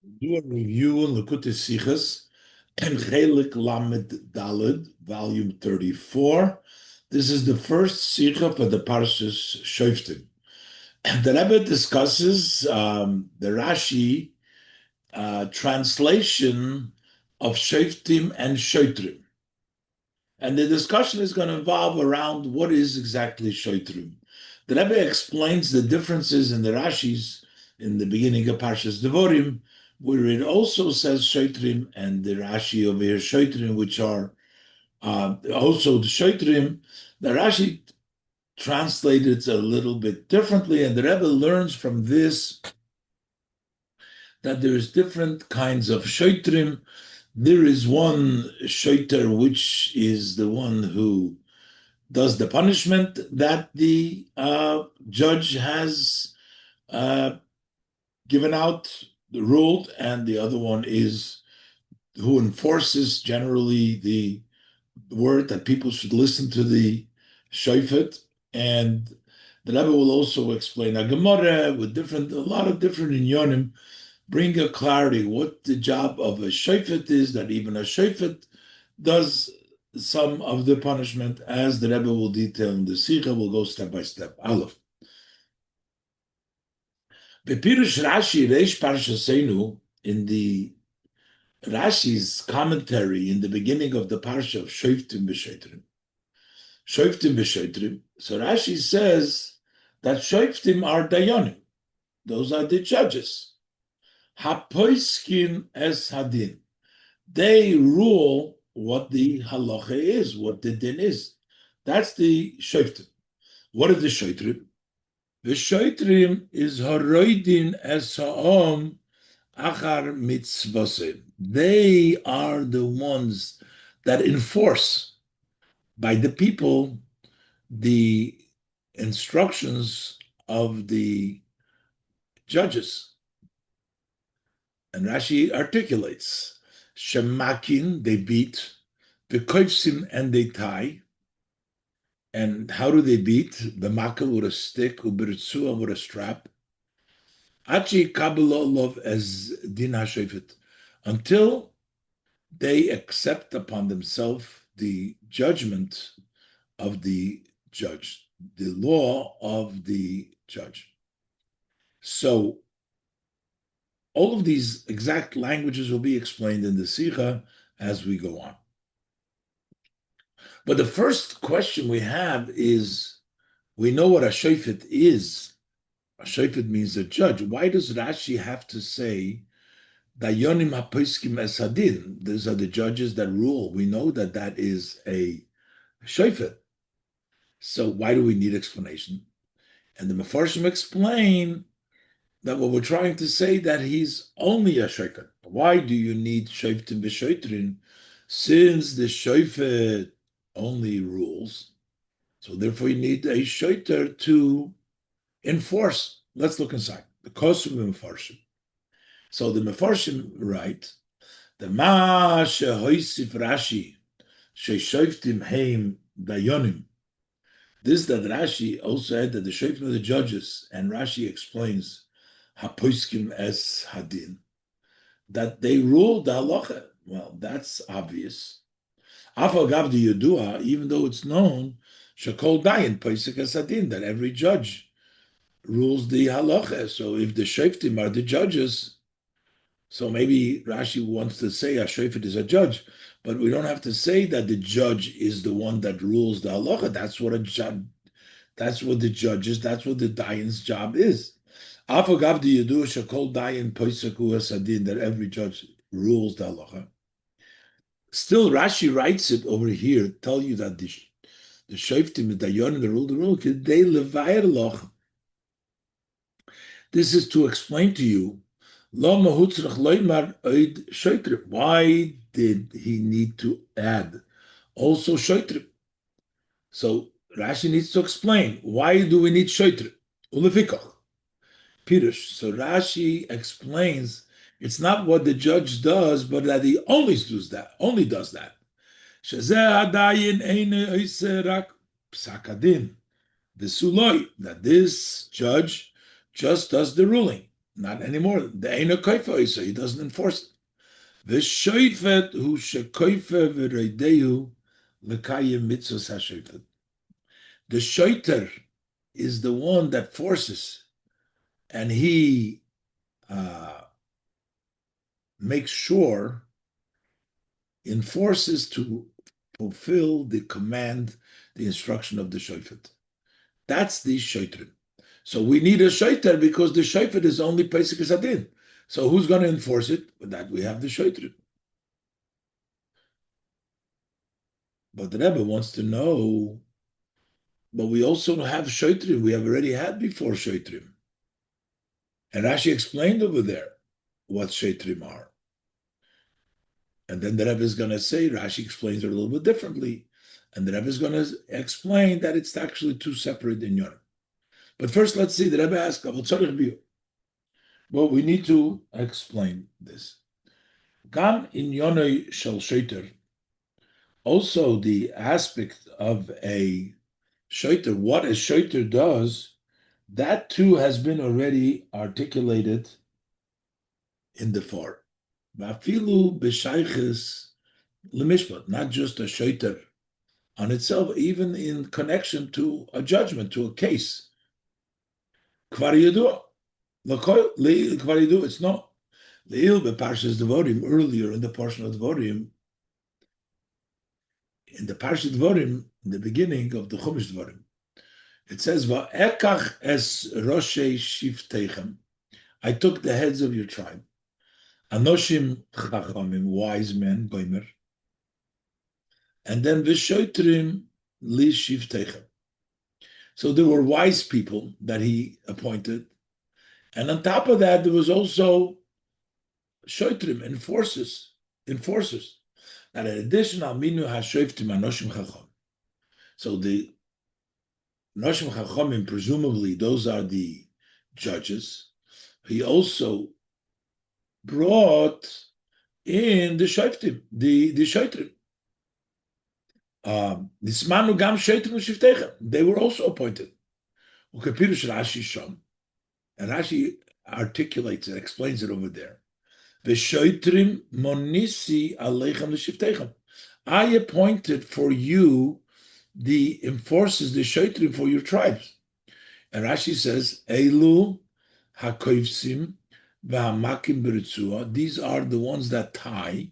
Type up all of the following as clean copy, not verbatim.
Do a review in Likkutei Sichos and Chelik Lamed Daled, volume 34. This is the first sichah for the Parshas Shoftim. The Rebbe discusses the Rashi translation of Shoftim and Shotrim. And the discussion is going to involve around what is exactly Shotrim. The Rebbe explains the differences in the Rashis in the beginning of Parshas Devorim, where it also says Shotrim, and the Rashi over here Shotrim, which are also the Shotrim. The Rashi translated it a little bit differently, and the Rebbe learns from this that there's different kinds of Shotrim. There is one Shoter, which is the one who does the punishment that the judge has given out, ruled, and the other one is who enforces generally the word that people should listen to the shofet. And the Rebbe will also explain a Gemara with a lot of different inyonim, bring a clarity what the job of a shofet is, that even a shofet does some of the punishment, as the Rebbe will detail in the sichah. We'll go step by step. Aleph. Bepirush Rashi Reish Parshasenu, in the Rashi's commentary in the beginning of the parsha of Shoftim v'Shotrim. Shoftim v'Shotrim. So Rashi says that Shoftim are dayanim; those are the judges. Hapoiskin es hadin. They rule what the halacha is, what the din is. That's the Shoftim. What are the Shotrim? The Shotrim is haroidin es ha'om achar mitzvosim. They are the ones that enforce by the people the instructions of the judges. And Rashi articulates, Shemakin, they beat, Bekoifsim, and they tie. And how do they beat? The makel with a stick, uberitzua with a strap. Achi kabbalolov as din hashofet, until they accept upon themselves the judgment of the judge, the law of the judge. So all of these exact languages will be explained in the sichah as we go on. But the first question we have is, we know what a shofet is. A shofet means a judge. Why does Rashi have to say Dayonim hapoiskim esadin? These are the judges that rule. We know that that is a shofet. So why do we need explanation? And the Mefarshim explain that what we're trying to say that he's only a shofet. Why do you need shoftim v'shotrim? Since the shofet only rules, so therefore you need a shoter to enforce. Let's look inside the Kosum Mefarshim. So the Mefarshim write, the Ma shehoisif Rashi sheshoftim heim dayonim. This that Rashi also had that the shoftim of the judges, and Rashi explains hapoiskim es hadin, that they rule the halacha. Well, that's obvious. Afal gav the yedua, even though it's known, shekol dayin poisik es hadin, that every judge rules the halacha. So if the shoftim are the judges, so maybe Rashi wants to say a shofet is a judge, but we don't have to say that the judge is the one that rules the halacha. That's what a judge. That's what the judges. That's what the dayin's job is. Afagav the yedu shekol dayin poisaku hasadin, that every judge rules the halacha. Still, Rashi writes it over here. Tell you that the shoftim, the dayanim, the rule, they levayir loch. This is to explain to you. Why did he need to add also shoftim? So Rashi needs to explain, why do we need shoftim? Ulefikach. Pirush. So Rashi explains it's not what the judge does, but that he only does that. That this judge just does the ruling. Not anymore. The Eino Koifa, so he doesn't enforce it. V'shoifet hu shekoifa v'reidehu l'kayim mitzvos ha'shoifet. The shoiter is the one that forces, and he makes sure, enforces to fulfill the command, the instruction of the shofet. That's the shoftim. So we need a shofet because the shofet is only Pesach Sadin. So who's going to enforce it? With that we have the shoftim. But the Rebbe wants to know, but we also have shoftim. We have already had before shoftim. And Rashi explained over there what shoftim are. And then the Rebbe is going to say, Rashi explains it a little bit differently. And the Rebbe is going to explain that it's actually two separate inyanim. But first, let's see. The Rebbe asks, well, we need to explain this. Gam inyonei shel shoiter. Also, the aspect of a shoiter, what a shoiter does, that too has been already articulated in the Torah. Vafilu b'shayches lemishpat, not just a shoiter on itself, even in connection to a judgment, to a case. Kvar yadua. It's not. Leil beparshas Devorim, earlier in the portion of Devorim, in the Parshat Devorim, in the beginning of the Chumash Devorim, it says, "Va'ekach es roshei shivteichem." I took the heads of your tribe, anoshim chachamim, wise men, goimer, and then v'shotrim li shivteichem. So there were wise people that he appointed, and on top of that, there was also shotrim, enforcers. And in addition, alminu ha-shoftim anoshim chacham. So the noshim chachamim, presumably those are the judges. He also brought in the shoftim, the shotrim. Nismanu gam shotrim u'shiftechem. They were also appointed. U'kapirush Rashi sham, and Rashi articulates it, explains it over there. V'shotrim monisi aleichem l'shiftechem. I appointed for you the enforcers, the shotrim for your tribes. And Rashi says, Eilu hakoivsim v'hamakim b'ritzua. These are the ones that tie,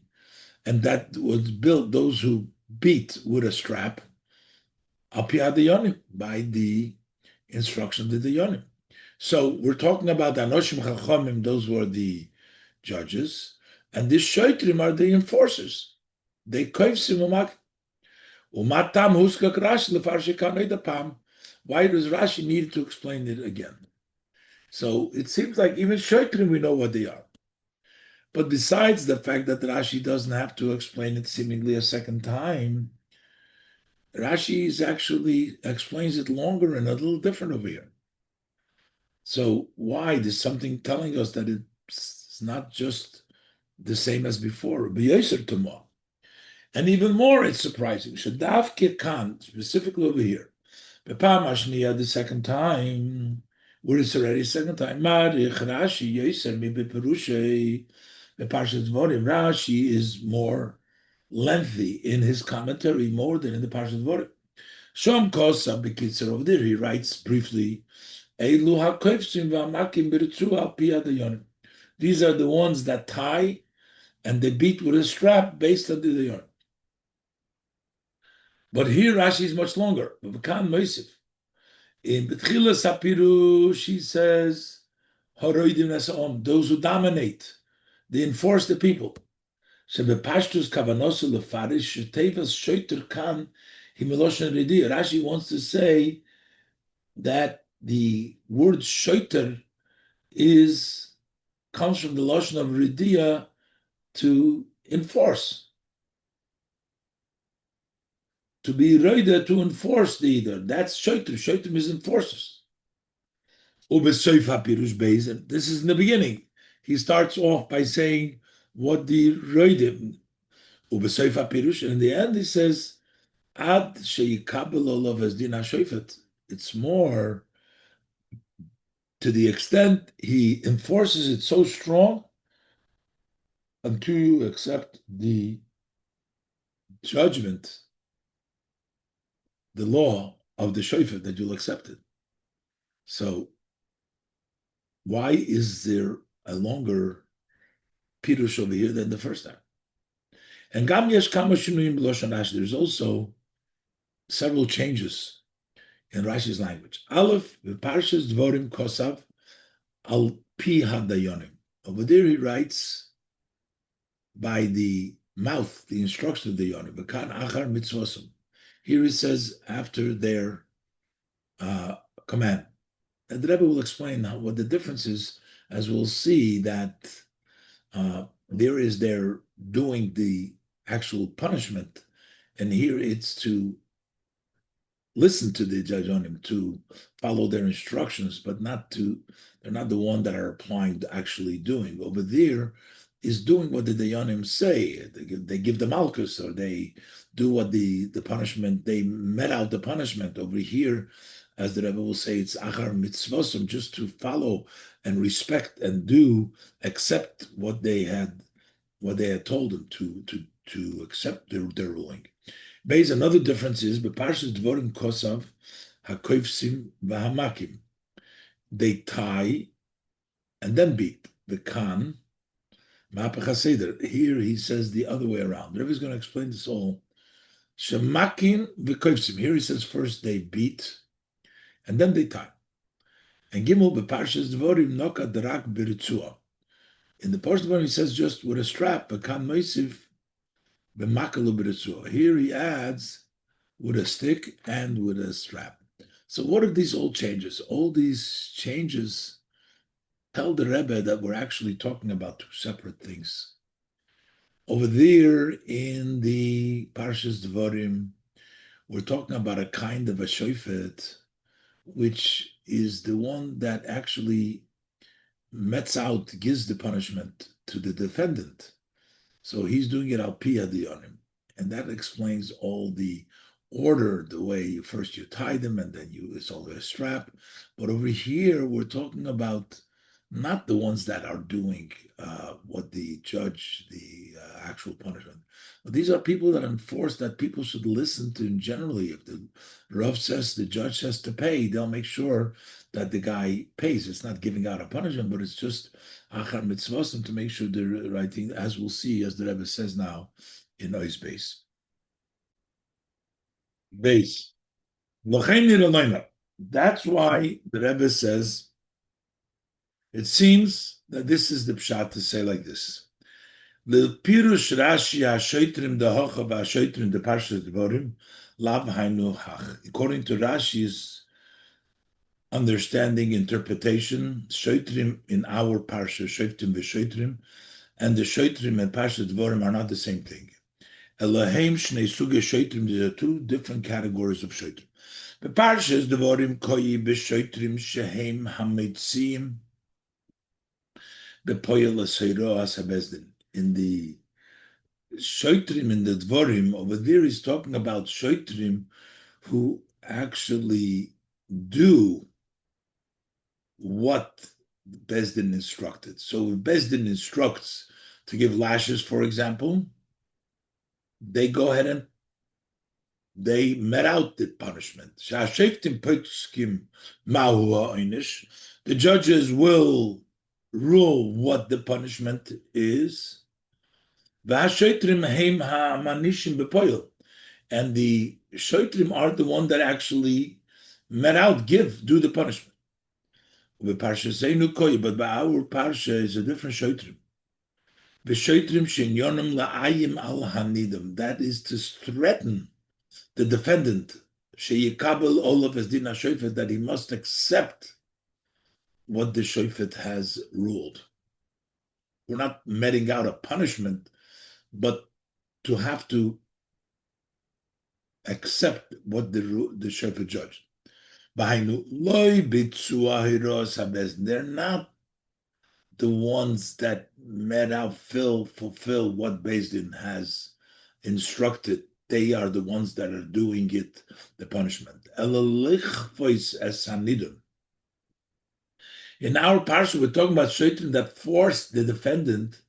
and that was built, those who beat with a strap, al pi hadayonim, by the instruction of the dayonim. So we're talking about anoshim chachamim, those were the judges, and the shotrim are the enforcers. They koivsim v'hamakim. Umatam huskak Rashi lefarshei kanei pam. Why does Rashi need to explain it again? So it seems like even shotrim we know what they are. But besides the fact that Rashi doesn't have to explain it seemingly a second time, Rashi is actually explains it longer and a little different over here. So why? There's something telling us that it's not just the same as before. And even more, it's surprising. Shadav Kirkan, specifically over here. The second time, where it's already second time. Rashi is more lengthy in his commentary, more than in the Parshat Dvorim. Shom Kosa B'Kitzer, over there he writes briefly, these are the ones that tie and they beat with a strap based on the dayon. But here Rashi is much longer. In B'tchilas HaPirush, she says, those who dominate, they enforce the people. Rashi wants to say that the word shoiter comes from the lashon of ridia, to enforce, to be ready to enforce the either. That's shoiter. Shoiter is enforcers. And this is in the beginning. He starts off by saying what the roidim, and in the end he says, ad sheyikabel olav as din hashofet. It's more to the extent he enforces it so strong until you accept the judgment, the law of the shofet, that you'll accept it. So why is there a longer pirush over here than the first time? And gam yesh kama shinuyim b'loshan Rashi. There's also several changes in Rashi's language. Aleph, v'parshas dvorim kosav al pi hadayonim. Over there he writes by the mouth, the instruction of the yonim. V'kan achar mitzvosum. Here he says after their command. And the Rebbe will explain what the difference is, as we'll see that there is their doing the actual punishment, and here it's to listen to the judge on him, to follow their instructions, but they're not the one that are applying to actually doing. Over there is doing what the Dayanim say. They give the malchus, or they do what the punishment, they met out the punishment. Over here, as the Rebbe will say, it's achar mitzvosum, just to follow and respect and accept what they had told them to accept their ruling. Based, another difference is beparshas dvorim kosav hakoifsim v'hamakim. They tie and then beat. The kan ma'apach seder. Here he says the other way around. The Rebbe is going to explain this all. Shemakin v'koifsim. Here he says first they beat and then they tie. And gimel beparshas dvorim noka darak b'ritzua. In the portion of he says just with a strap. Bekan moisiv b'makalu b'ritzua. Here he adds with a stick and with a strap. So what are these all changes? All these changes tell the Rebbe that we're actually talking about two separate things. Over there in the Parshas Dvorim, we're talking about a kind of a shofet, which is the one that actually mets out, gives the punishment to the defendant. So he's doing it al pi hadiyonim. And that explains all the order, the way first you tie them and then it's all a strap. But over here, we're talking about not the ones that are doing what the judge, the actual punishment. But these are people that enforce that people should listen to generally. If the Rav says, the judge says to pay, they'll make sure that the guy pays. It's not giving out a punishment, but it's just achar mitzvahs to make sure they're right thing, as we'll see, as the Rebbe says now in Ois base. Base. That's why the Rebbe says, it seems that this is the pshat to say like this. The pirush Rashi ha-shoftim dehocha va-shoftim de parshas dvorim lav hainu hach. According to Rashi's understanding, interpretation, shoftim in our parsha, shoftim v'shotrim, and the shoftim and parshas dvorim are not the same thing. Eloheim shnei suge shoftim, there are two different categories of shoftim. The parshas dvorim koyi b'shotrim shehem hametzim b'poyel l'seiro as-habezdin. In the shoftim, in the dvorim, over there he's talking about shoftim who actually do what Bezdin instructed. So if Bezdin instructs to give lashes, for example, they go ahead and they met out the punishment. The judges will rule what the punishment is. And the shoftim are the one that actually met out, do the punishment. But by our parsha is a different shoftim. That is to threaten the defendant, that he must accept what the shofet has ruled. We're not meting out a punishment, but to have to accept what the shofet judged. They're not the ones that met out, fulfill what Beis Din has instructed. They are the ones that are doing it, the punishment. In our parsha, we're talking about shoftim that forced the defendant.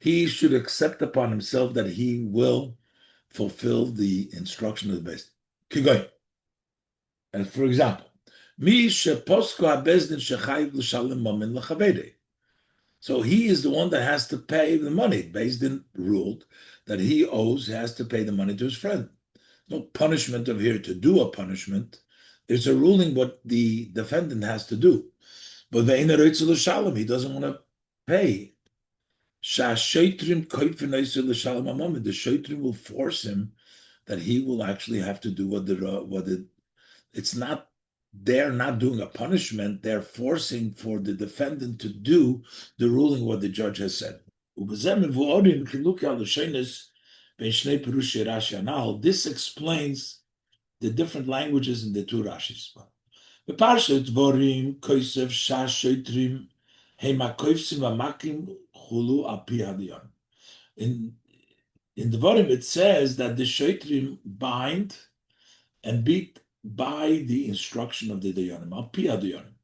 He should accept upon himself that he will fulfill the instruction of the beis din. And for example, so he is the one that has to pay the money. Beis din ruled that he has to pay the money to his friend. No punishment of here to do a punishment. It's a ruling what the defendant has to do. But he doesn't want to pay. The shoftim will force him that he will actually have to do it's not, they're not doing a punishment, they're forcing for the defendant to do the ruling what the judge has said. This explains the different languages in the two Rashis. In the Dvarim, it says that the shoftim bind and beat by the instruction of the dayanim, al pi hadayanim.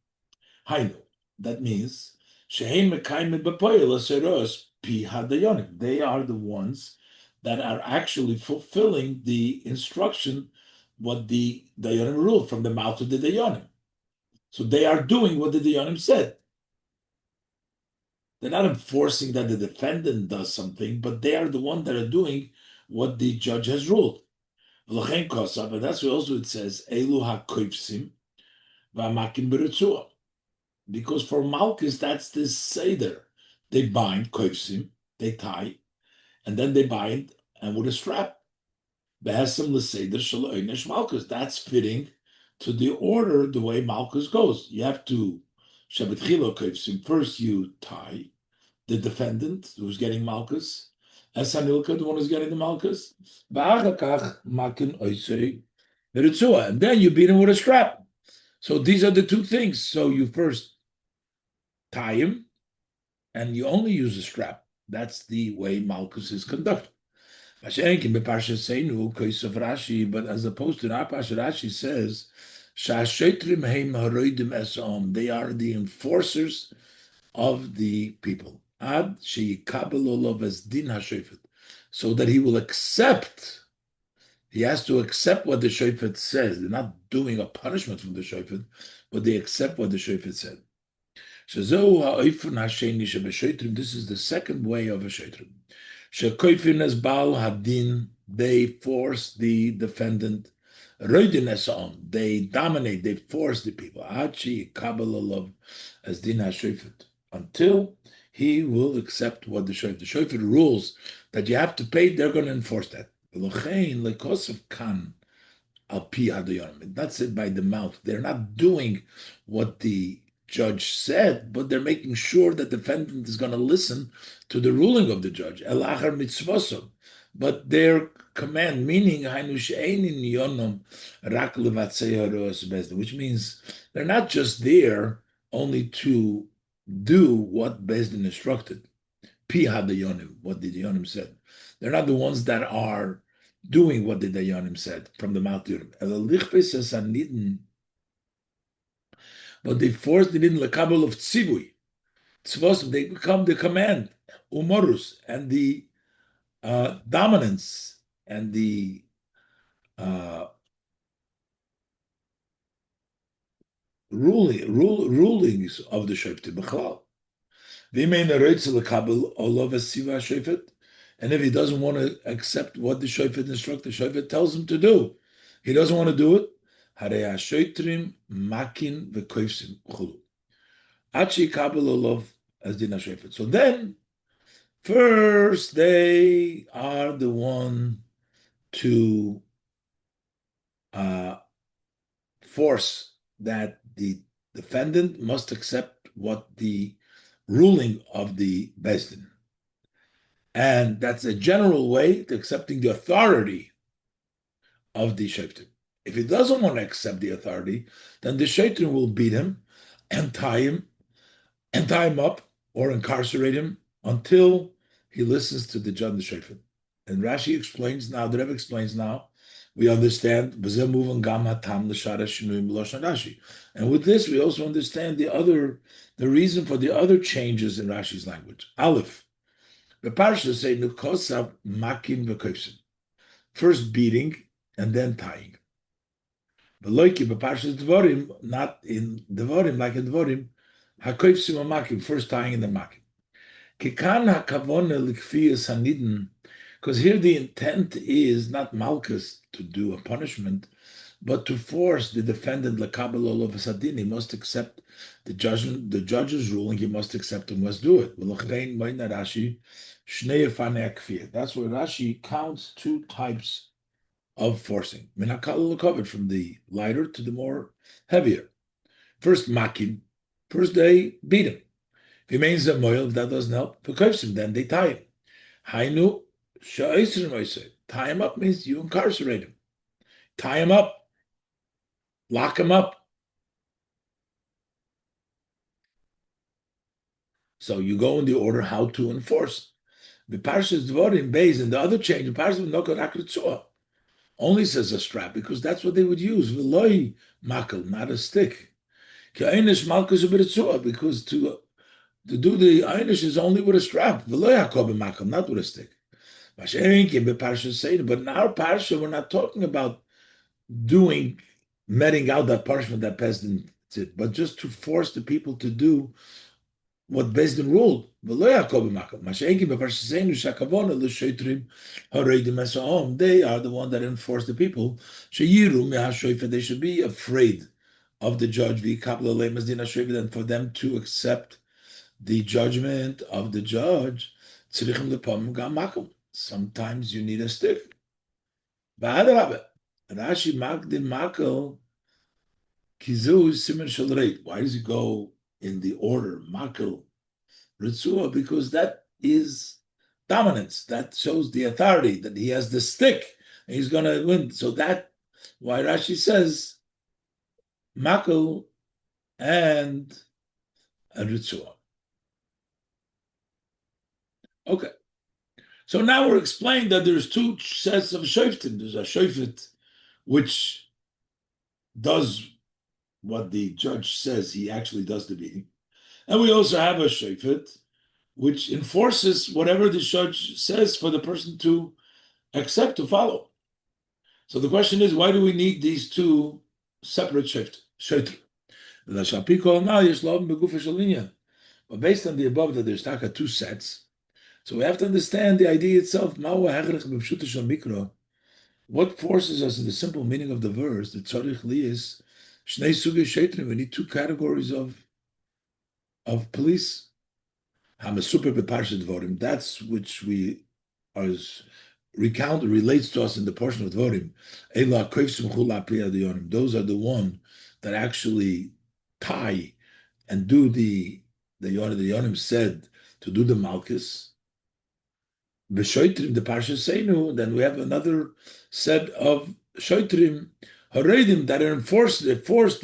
Hainu, that means shehem mekayim b'poel aseros pi hadayanim. They are the ones that are actually fulfilling the instruction, what the dayanim ruled from the mouth of the dayanim. So they are doing what the dayanim said. They're not enforcing that the defendant does something, but they are the one that are doing what the judge has ruled. But that's what also it says, Elu ha-koifsim v'amakim b'ritzua. Because for Malchus, that's the seder. They bind, koifsim, they tie, and then they bind and with a strap. Behesem l'seder shaloinesh Malchus. That's fitting to the order, the way Malchus goes. You have to, Shabbat koifsim, first you tie the defendant who's getting Malchus, as Sanilka, the one who's getting the Malchus, and then you beat him with a strap. So these are the two things. So you first tie him, and you only use a strap. That's the way Malchus is conducted. But as opposed to our Parsha, Rashi says, they are the enforcers of the people. Ad as din hashofet, so that he will accept. He has to accept what the shofet says. They're not doing a punishment from the shofet, but they accept what the shofet said. This is the second way of a shoftim. Shekoifin as bal hadin, they force the defendant. Roidin esom, they dominate, they force the people. Achi kabbalah as din hashofet, until he will accept what the shofet rules that you have to pay. They're going to enforce that. That's it by the mouth. They're not doing what the judge said, but they're making sure that the defendant is going to listen to the ruling of the judge. But their command, meaning which means they're not just there only to do what beis din instructed, pi hadayonim, what the dayanim said. They're not the ones that are doing what the dayanim said from the mouth of the but they force the nidin lekabel of tzivui. Tzvos, they become the command, umorus, and the dominance and the rulings of the shoftim b'chalal. And if he doesn't want to accept what the shofet instructs, the shofet tells him to do. He doesn't want to do it. So then, first they are the one to force that the defendant must accept what the ruling of the beis din. And that's a general way to accepting the authority of the shoftim. If he doesn't want to accept the authority, then the shoftim will beat him and tie him up or incarcerate him until he listens to the judge, the shoftim. And Rashi explains now, the Rebbe explains now, we understand, and with this we also understand the reason for the other changes in Rashi's language. Aleph, the parsha say nukosav makim v'koifsim, first beating and then tying. V'loiki b'parshas Dvorim, not in Dvorim, like in Dvorim, hakoifsim makim, first tying and then makim. Kikan hakavona likfiyas hanidin, because here the intent is not malchus to do a punishment, but to force the defendant lakabel olav sadin. He must accept the judgment, the judge's ruling. He must accept and must do it. That's where Rashi counts two types of forcing. Minakal from the lighter to the more heavier. First makim, first they beat him. If he remains a moil, if that doesn't help, then they tie him. Hainu tie him up means you incarcerate him. Tie him up. Lock him up. So you go in the order how to enforce. The Parshas Dvorim Beis and the other change, the Parshas Nokar only says a strap because that's what they would use. V'loi makel, not a stick. Because to do the einish is only with a strap. V'loi hakob makel, not with a stick. But in our parsha, we're not talking about meting out that punishment that Pesdin did, but just to force the people to do what Pesdin ruled. They are the one that enforce the people. They should be afraid of the judge, and for them to accept the judgment of the judge. Sometimes you need a stick. Rashi magdim makel kizu siman shalreit. Why does he go in the order makel ritzua? Because that is dominance. That shows the authority that he has the stick and he's going to win. So that why Rashi says makel and ritzua. Okay. So now we're explaining that there's two sets of shoftim. There's a shofet which does what the judge says, he actually does the beating. And we also have a shofet which enforces whatever the judge says for the person to accept, to follow. So the question is, why do we need these two separate shoftim? But based on the above, that there's two sets, so we have to understand the idea itself. What forces us in the simple meaning of the verse? The tzarich liyis shnei sugei shoftim. We need two categories of police. Hamasuper beparshat dvorim. That's which we are relates to us in the portion of dvorim. Ela koifsim chula priyad. Those are the one that actually tie and do the yonim. The yonim said to do the malchus. V'shoitrim, the parsha seinu, then we have another set of shoitrim, haredim, that force the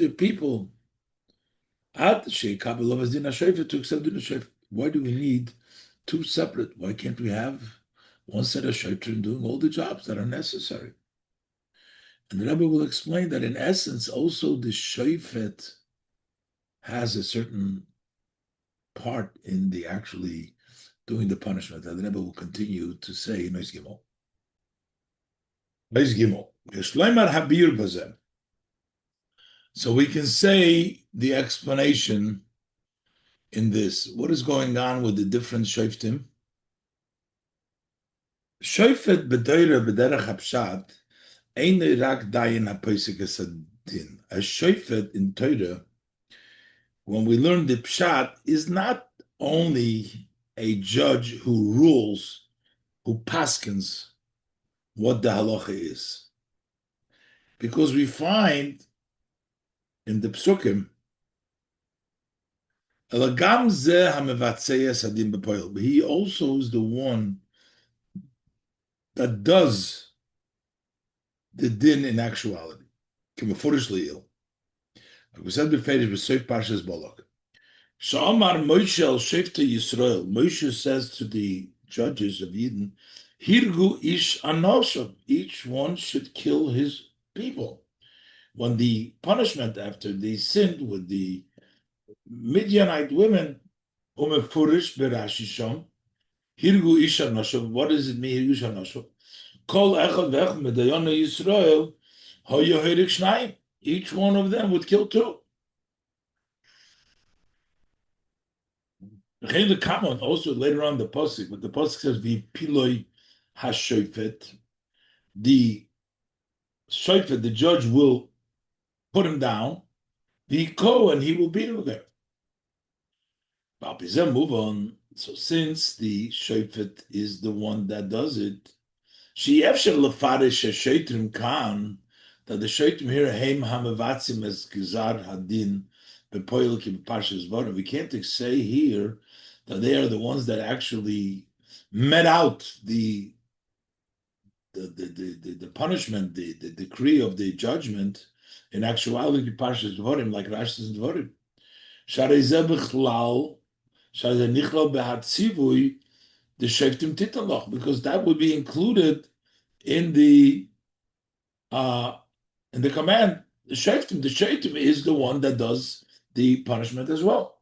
people at sheikabel lovas din hashofet, to accept din hashofet. Why do we need two separate? Why can't we have one set of shoitrim doing all the jobs that are necessary? And the Rebbe will explain that in essence, also the shofet has a certain part in the actually doing the punishment. And the Rebbe will continue to say, Nois Gimel. So we can say the explanation in this. What is going on with the different shoftim? Shofet b'doira b'derech hapshat ein rak dayin hapoisek esadin. A shofet in Torah, when we learn the pshat, is not only a judge who rules, who paskins what the halacha is. Because we find in the psukim, he also is the one that does the din in actuality. Like we said before, it was Seif Parshas Balak. Sha'amar Moshe el Shofti Yisrael. Moshe says to the judges of Eden, Hirgu ish anoshav. Each one should kill his people. When the punishment after they sinned with the Midianite women, umefurish berashisham, hirgu ish anoshav. What does it mean, hirgu ish anoshav? Kol echad v'echad medayana Yisrael, hoyo herik shnayim. Each one of them would kill two. The common also later on the pasuk, but the pasuk says v'piloi hashofet. The shofet, the judge, will put him down. V'ko, and he will beat him there. Move on. So since the shofet is the one that does it, she'efshel lefarish shoftim kan, that the shoftim here heim hamavatzim as gizar hadin bepoil ki b'parshas v'orim. We can't say here that they are the ones that actually met out the punishment, the decree of the judgment. In actuality, Parshas Dvorim, like Rashi says in Dvorim, Sharei zeh bichlal, sharei zeh nichlal behatzivui, the shoftim titan, because that would be included in the command. The shoftim is the one that does the punishment as well.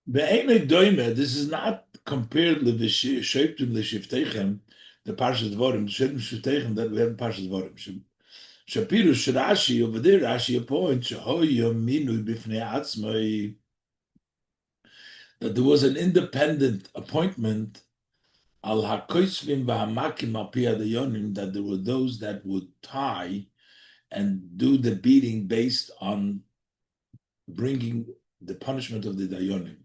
This is not compared to the shoftim l'shiftechem, the Parshas Dvorim, the shoftim shiftechem that we have in Parshas Dvorim. Shapirus Rashi over there, Rashi appoints that there was an independent appointment al hakoisvim v'hamakim al pi hadayonim, that there were those that would tie and do the beating based on bringing the punishment of the dayonim.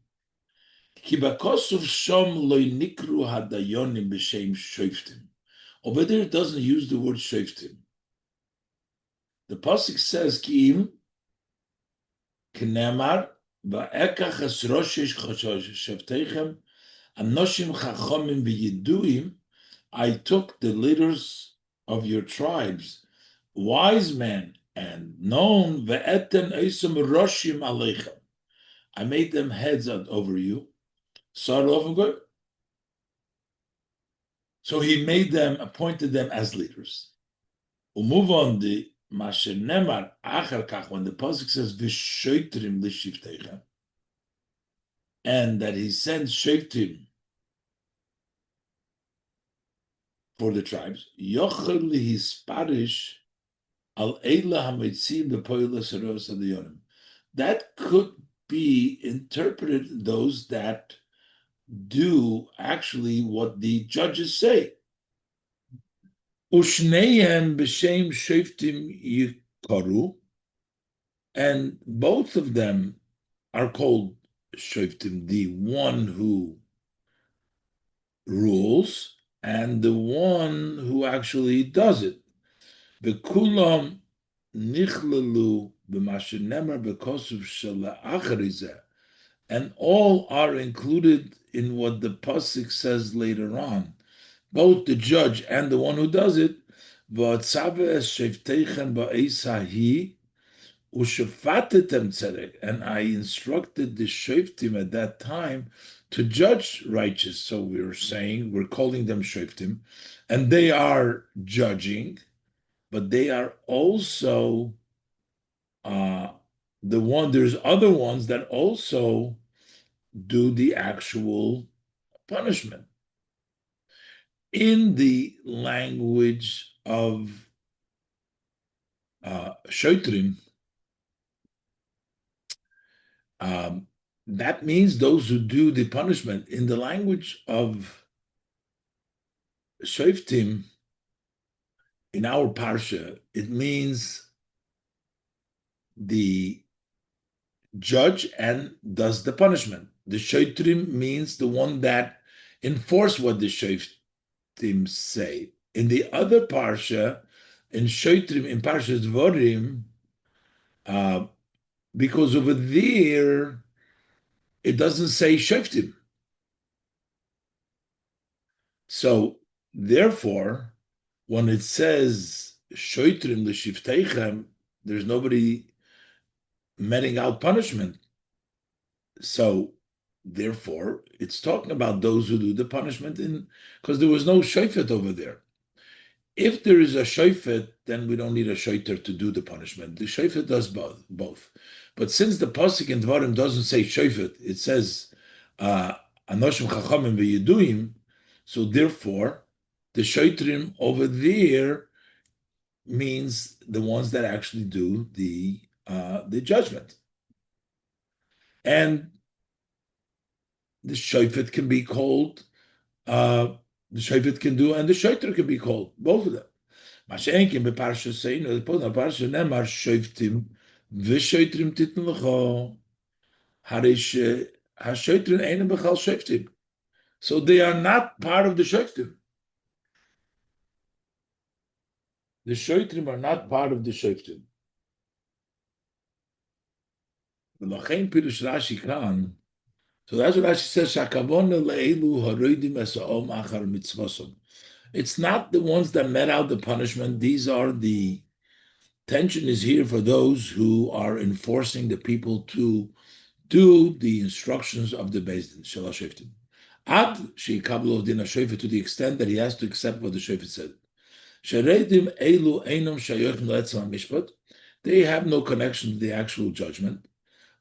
Ki bakosuf shom loy nikru hadayonim b'shem shoftim. Over there, it doesn't use the word shoftim. The pasuk says, "Kiim k'nemar va'ekach es roshish shofteichem anoshim chachomim v'yiduim." I took the leaders of your tribes, wise men and known, ve'eten eisem roshim aleichem. I made them heads over you. So he made them, appointed them as leaders. We'll move on the Masher Nemar Achar Kach, when the pasuk says v'shoitrim l'shivtechem, and that he sends shoftim for the tribes. Yochel lihisparish al eila hametzim b'poilas haros hadayonim. That could be interpreted those that do actually what the judges say. Ushneihem b'shem shoftim yikaru, and both of them are called shoftim, the one who rules and the one who actually does it. V'kulam nichlalu b'masher nemar b'kosuv shel ha'acharizeh, and all are included in what the pasuk says later on. Both the judge and the one who does it, and I instructed the shoftim at that time to judge righteous. So we're calling them shoftim, and they are judging, but they are also there's other ones that also do the actual punishment. In the language of shoftim, that means those who do the punishment. In the language of shoftim, in our parsha, it means the judge and does the punishment. The shoftim means the one that enforce what the shoftim say. In the other parsha, in shoftim, in Parshas Dvorim, because over there it doesn't say shoftim. So therefore, when it says shoftim l'shivteichem, there's nobody meting out punishment. So therefore, it's talking about those who do the punishment because there was no shofet over there. If there is a shofet, then we don't need a shoiter to do the punishment. The shofet does both. But since the pasuk in Dvarim doesn't say shofet, it says anoshim chachamim v'yeduim, so therefore the shotrim over there means the ones that actually do the judgment, and the shofet can be called. The shofet can do, and the shoiter can be called, both of them. Mashenkin beparsha saying the parsha nemar shoftim v'shoitrim titn lecho harish hashoitrim einem bechal shoftim. So they are not part of the shoftim. The shoitrim are not part of the shoftim. V'lochein pirush Rashi kan. So that's what Rashi says. Shakavona le'elu haroidim esa'om achar mitzvasom. It's not the ones that met out the punishment. These are the tension is here for those who are enforcing the people to do the instructions of the Beis Din, Shel HaShoftim. Ad sheikablo din HaShofet, to the extent that he has to accept what the Shofet said. Sheredim elu einom shayochim le'etzem HaMishpat. They have no connection to the actual judgment.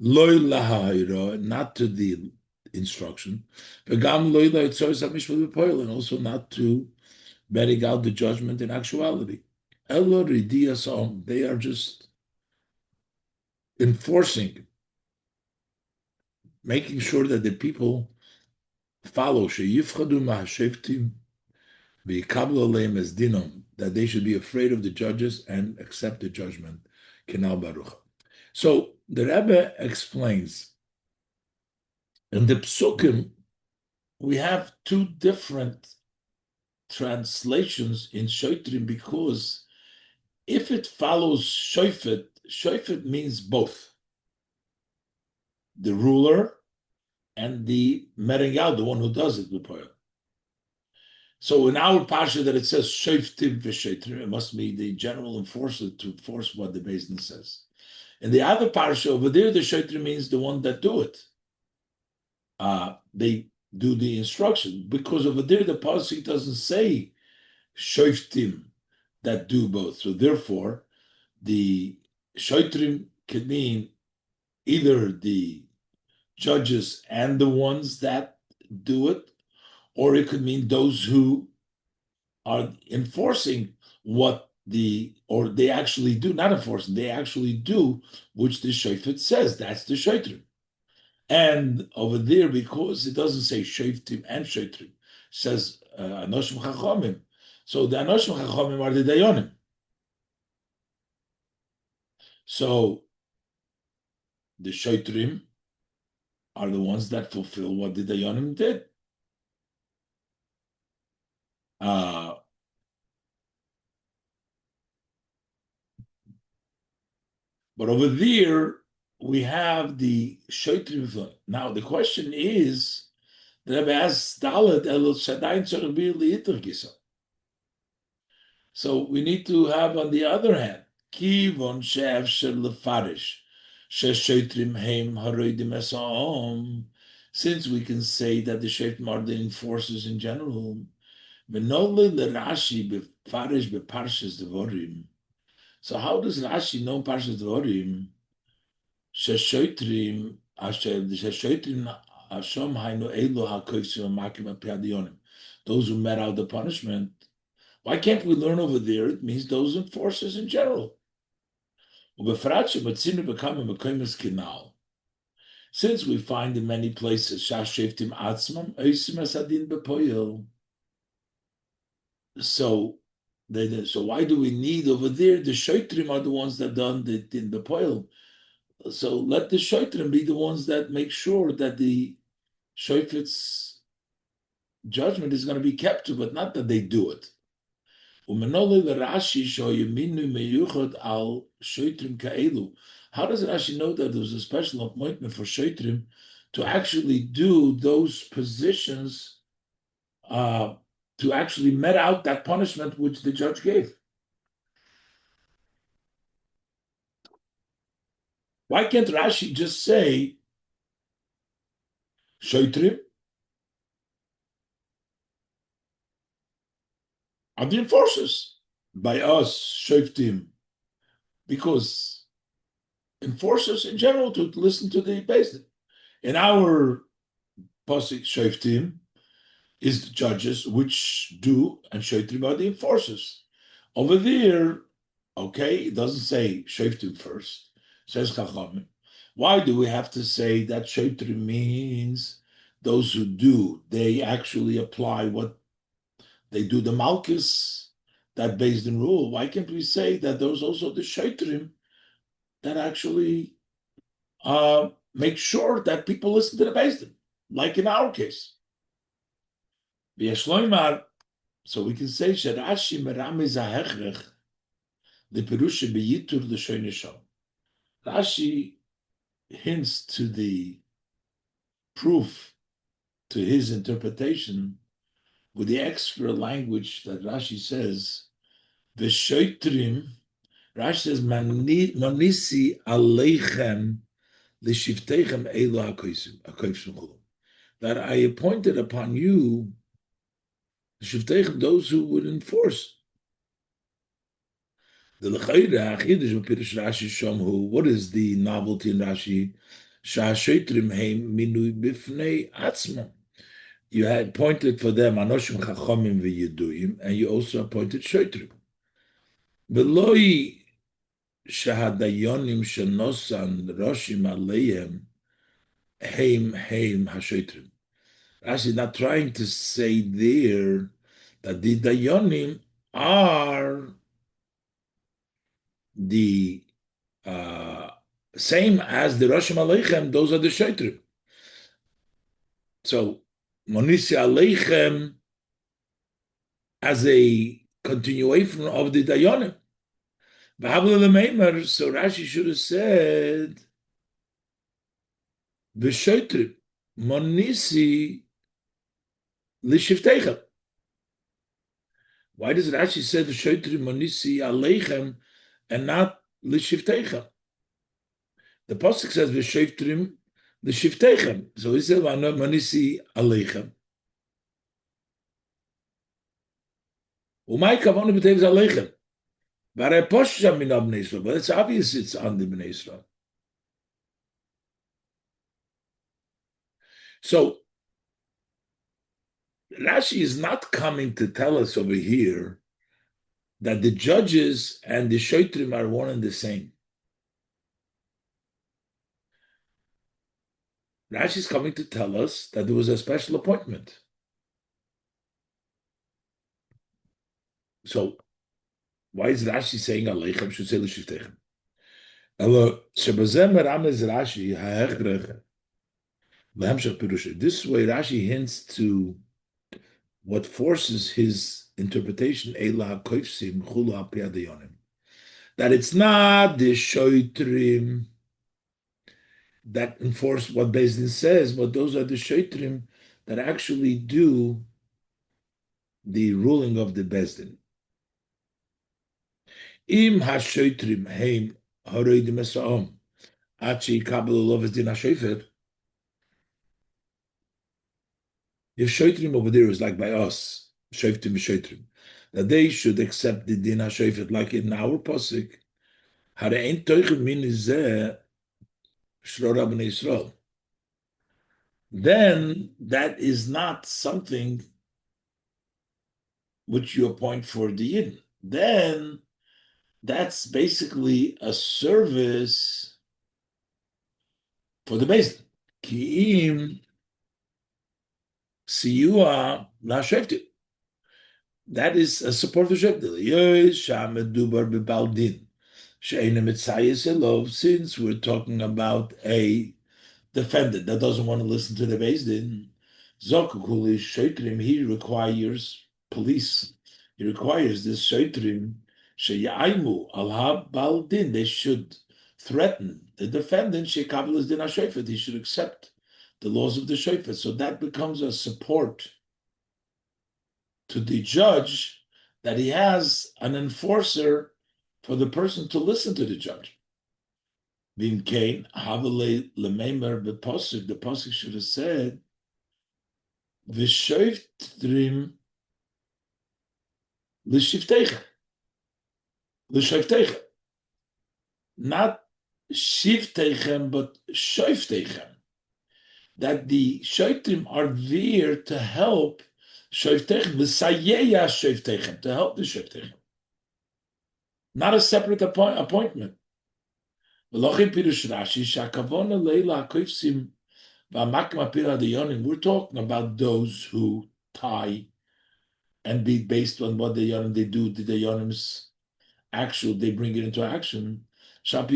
Loy lahayra, not to the instruction. V'gam loy la'etzoros HaMishpat b'poil, and also not to bearing out the judgment in actuality. Elo ridiyas, they are just enforcing, making sure that the people follow sheyifchadu ma'ashoftim v'yikablu aleim es dinom, that they should be afraid of the judges and accept the judgment. Kenal baruch. So the Rebbe explains in the psukim we have two different translations in shoftim, because if it follows shofet, shofet means both the ruler and the merengal, the one who does it, the poil. So in our parsha that it says shoftim v'shotrim, it must be the general enforcer to enforce what the Beis Din says. In the other parsha over there, the shotrim means the one that do it. They do the instruction, because over there the pasuk doesn't say shoftim that do both. So therefore, the shotrim can mean either the judges and the ones that do it, or it could mean those who are enforcing or they actually do, not enforcing, they actually do, which the shofet says, that's the shotrim. And over there, because it doesn't say shoftim and shotrim, it says anoshim chachamim. So the anoshim chachamim are the dayonim. So the shotrim are the ones that fulfill what the dayanim did. But over there, we have the shotrim. Now the question is, the Rebbe asks, so we need to have, on the other hand, kivon she'efsher lefarish sheshotrim heim haroidim esa'om, since we can say that the shoftim are the enforcers in general. V'nole l'Rashi befarish beparshas devorim. So how does Rashi know parshas devorim? Sheshotrim sheshotrim ashom hainu elo hakoysim makim apiadionim. Those who met out the punishment. Why can't we learn over there? It means those enforcers in general. Since we find in many places, so why do we need over there? The shotrim are the ones that done the din bepoil. So let the shotrim be the ones that make sure that the shofet's judgment is going to be kept to, but not that they do it. How does Rashi know that there was a special appointment for shotrim to actually do those positions, to actually met out that punishment which the judge gave? Why can't Rashi just say Shoftim are the enforcers. By us, Shoftim, because enforcers in general to listen to the Beis. In our pasuk, Shoftim is the judges which do, and Shoftim are the enforcers. Over there, okay, it doesn't say Shoftim first, it says Chachamim. Why do we have to say that Shoftim means those who do, they actually apply what they do, the Malchus, that based in rule? Why can't we say that those also the Shoftim that actually make sure that people listen to the Beis Din, like in our case? So we can say Rashi meramiz hahechrech the perusha beyitur l'shoynei sham. Rashi hints to the proof to his interpretation with the extra language that Rashi says, v'shoitrim. Rashi says, manisi aleichem l'shivteichem elu hakoyfsim, that I appointed upon you l'shivteichem, those who would enforce. The l'chayra achidush b'pirush Rashi shamhu. What is the novelty in Rashi? Sha'ashoitrim heim minui bifnei atzmam. You had appointed for them anoshim chachomim v'yeduim, and you also appointed shoitrim. V'loi shahadayonim shenosan roshim aleihem heim hashoitrim. Rashi is not trying to say there that the dayonim are the same as the roshim aleichem. Those are the shoitrim. So monisi aleichem as a continuation of the dayonim. So Rashi should have said v'shoitrim monisi l'shivteichem. Why does Rashi say v'shoitrim monisi aleichem and not l'shivteichem? The pasuk says v'shoitrim l'shivteichem, so he said monisi aleichem. Umay kavonu b'tevis aleichem. But it's obvious it's on the Bnei Israel. So Rashi is not coming to tell us over here that the judges and the shoitrim are one and the same. Rashi is coming to tell us that there was a special appointment. So why is Rashi saying Aleichem should say L'Shiftechem? This way Rashi hints to what forces his interpretation, that it's not the shoitrim that enforce what Beis Din says, but those are the shoitrim that actually do the ruling of the Beis Din. Im hashoitrim heim haroidim esaom achi kabel loves din hashofet. If shoitrim over there is like by us, shoftim, that they should accept the din hashofet like in our pasuk, harein toichem min zeh shrora b'nei Yisrael. Then that is not something which you appoint for the Yidden. Then that's basically a service for the Beis Din. Ki'im siyua la'shoftim. That is a support for Shoftim. Since we're talking about a defendant that doesn't want to listen to the Beis Din, he requires police. He requires this shoitrim sheyaimu al baldin. They should threaten the defendant. Shekabel din hashofet. He should accept the laws of the shofet. So that becomes a support to the judge that he has an enforcer for the person to listen to the judge. The pasuk should have said ושוטרים לשבטיכם, לשבטיכם. Not shivteichem, but shofteichem. That the shoftim are there to help shofteichem, v'sayeya shofteichem, to help the shofteichem. Not a separate appointment. V'lochin pirush Rashi, shakavona leila koifsim v'amakma pira deyonim. We're talking about those who tie and be based on what the yonim they do, the yonim's actual, they bring it into action. And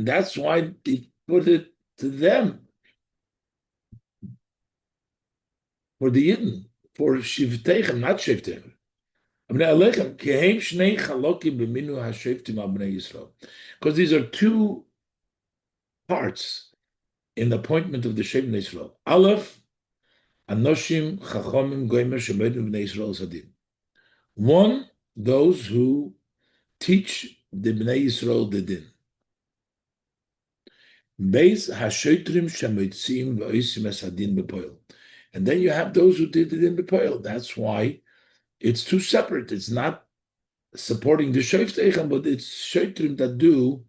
that's why they put it to them for the Yidden, for Shivteichem, not Shivteichem. Because these are two parts in the appointment of the Shem Yisrael. Aleph, Anoshim Chachomim Goymer Shemedim Bnei Yisrael Sadim. One, those who teach the Bnei Yisrael the din. Beis hashotrim shemotzim v'osim es hadin b'poel. And then you have those who did the din b'poel. That's why it's two separate. It's not supporting the shoftim, but it's shotrim that do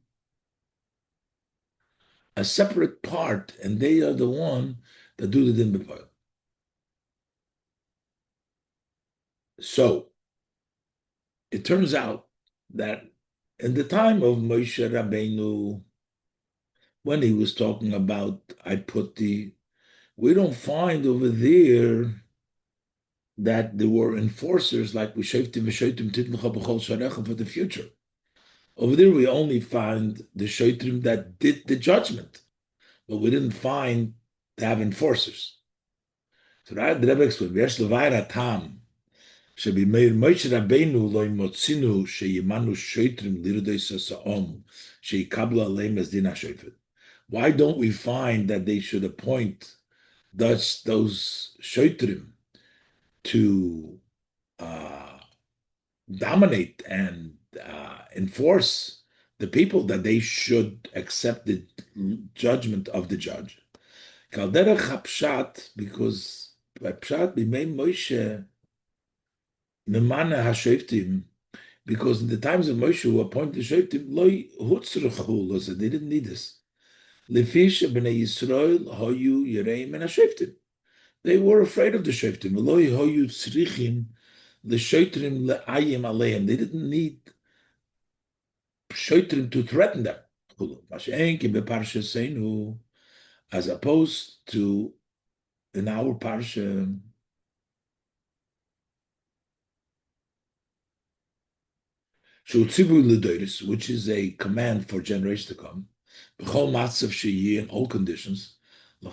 a separate part, and they are the one that do the din b'poel. So it turns out that in the time of Moshe Rabbeinu, when he was talking about we don't find over there that there were enforcers like Shoftim v'Shotim Titlecha B'chol Sharecha for the future. Over there we only find the Shoftim that did the judgment, but we didn't find to have enforcers. So the Rebbe explained, V'yesh levayra tam shebimeir Moshe Rabbeinu lo imotzinu sheyimanu Shoftim lirdei sasa'om sheyikablu aleim as din hashofet. Why don't we find that they should appoint those shoftim to dominate and enforce the people, that they should accept the judgment of the judge? Kalderech hapshat, because by pshat b'mei Moshe memana hashoftim, because in the times of Moshe who appointed shoftim lo hutzruchu, they didn't need this. Lefish b'nei Yisrael hoyu yireim and hashoftim. They were afraid of the shoftim. Eloi hoyu tzrichim l'shotrim le'ayim aleim. They didn't need shotrim to threaten them. As opposed to in our parsha, which is a command for generations to come. In all conditions, and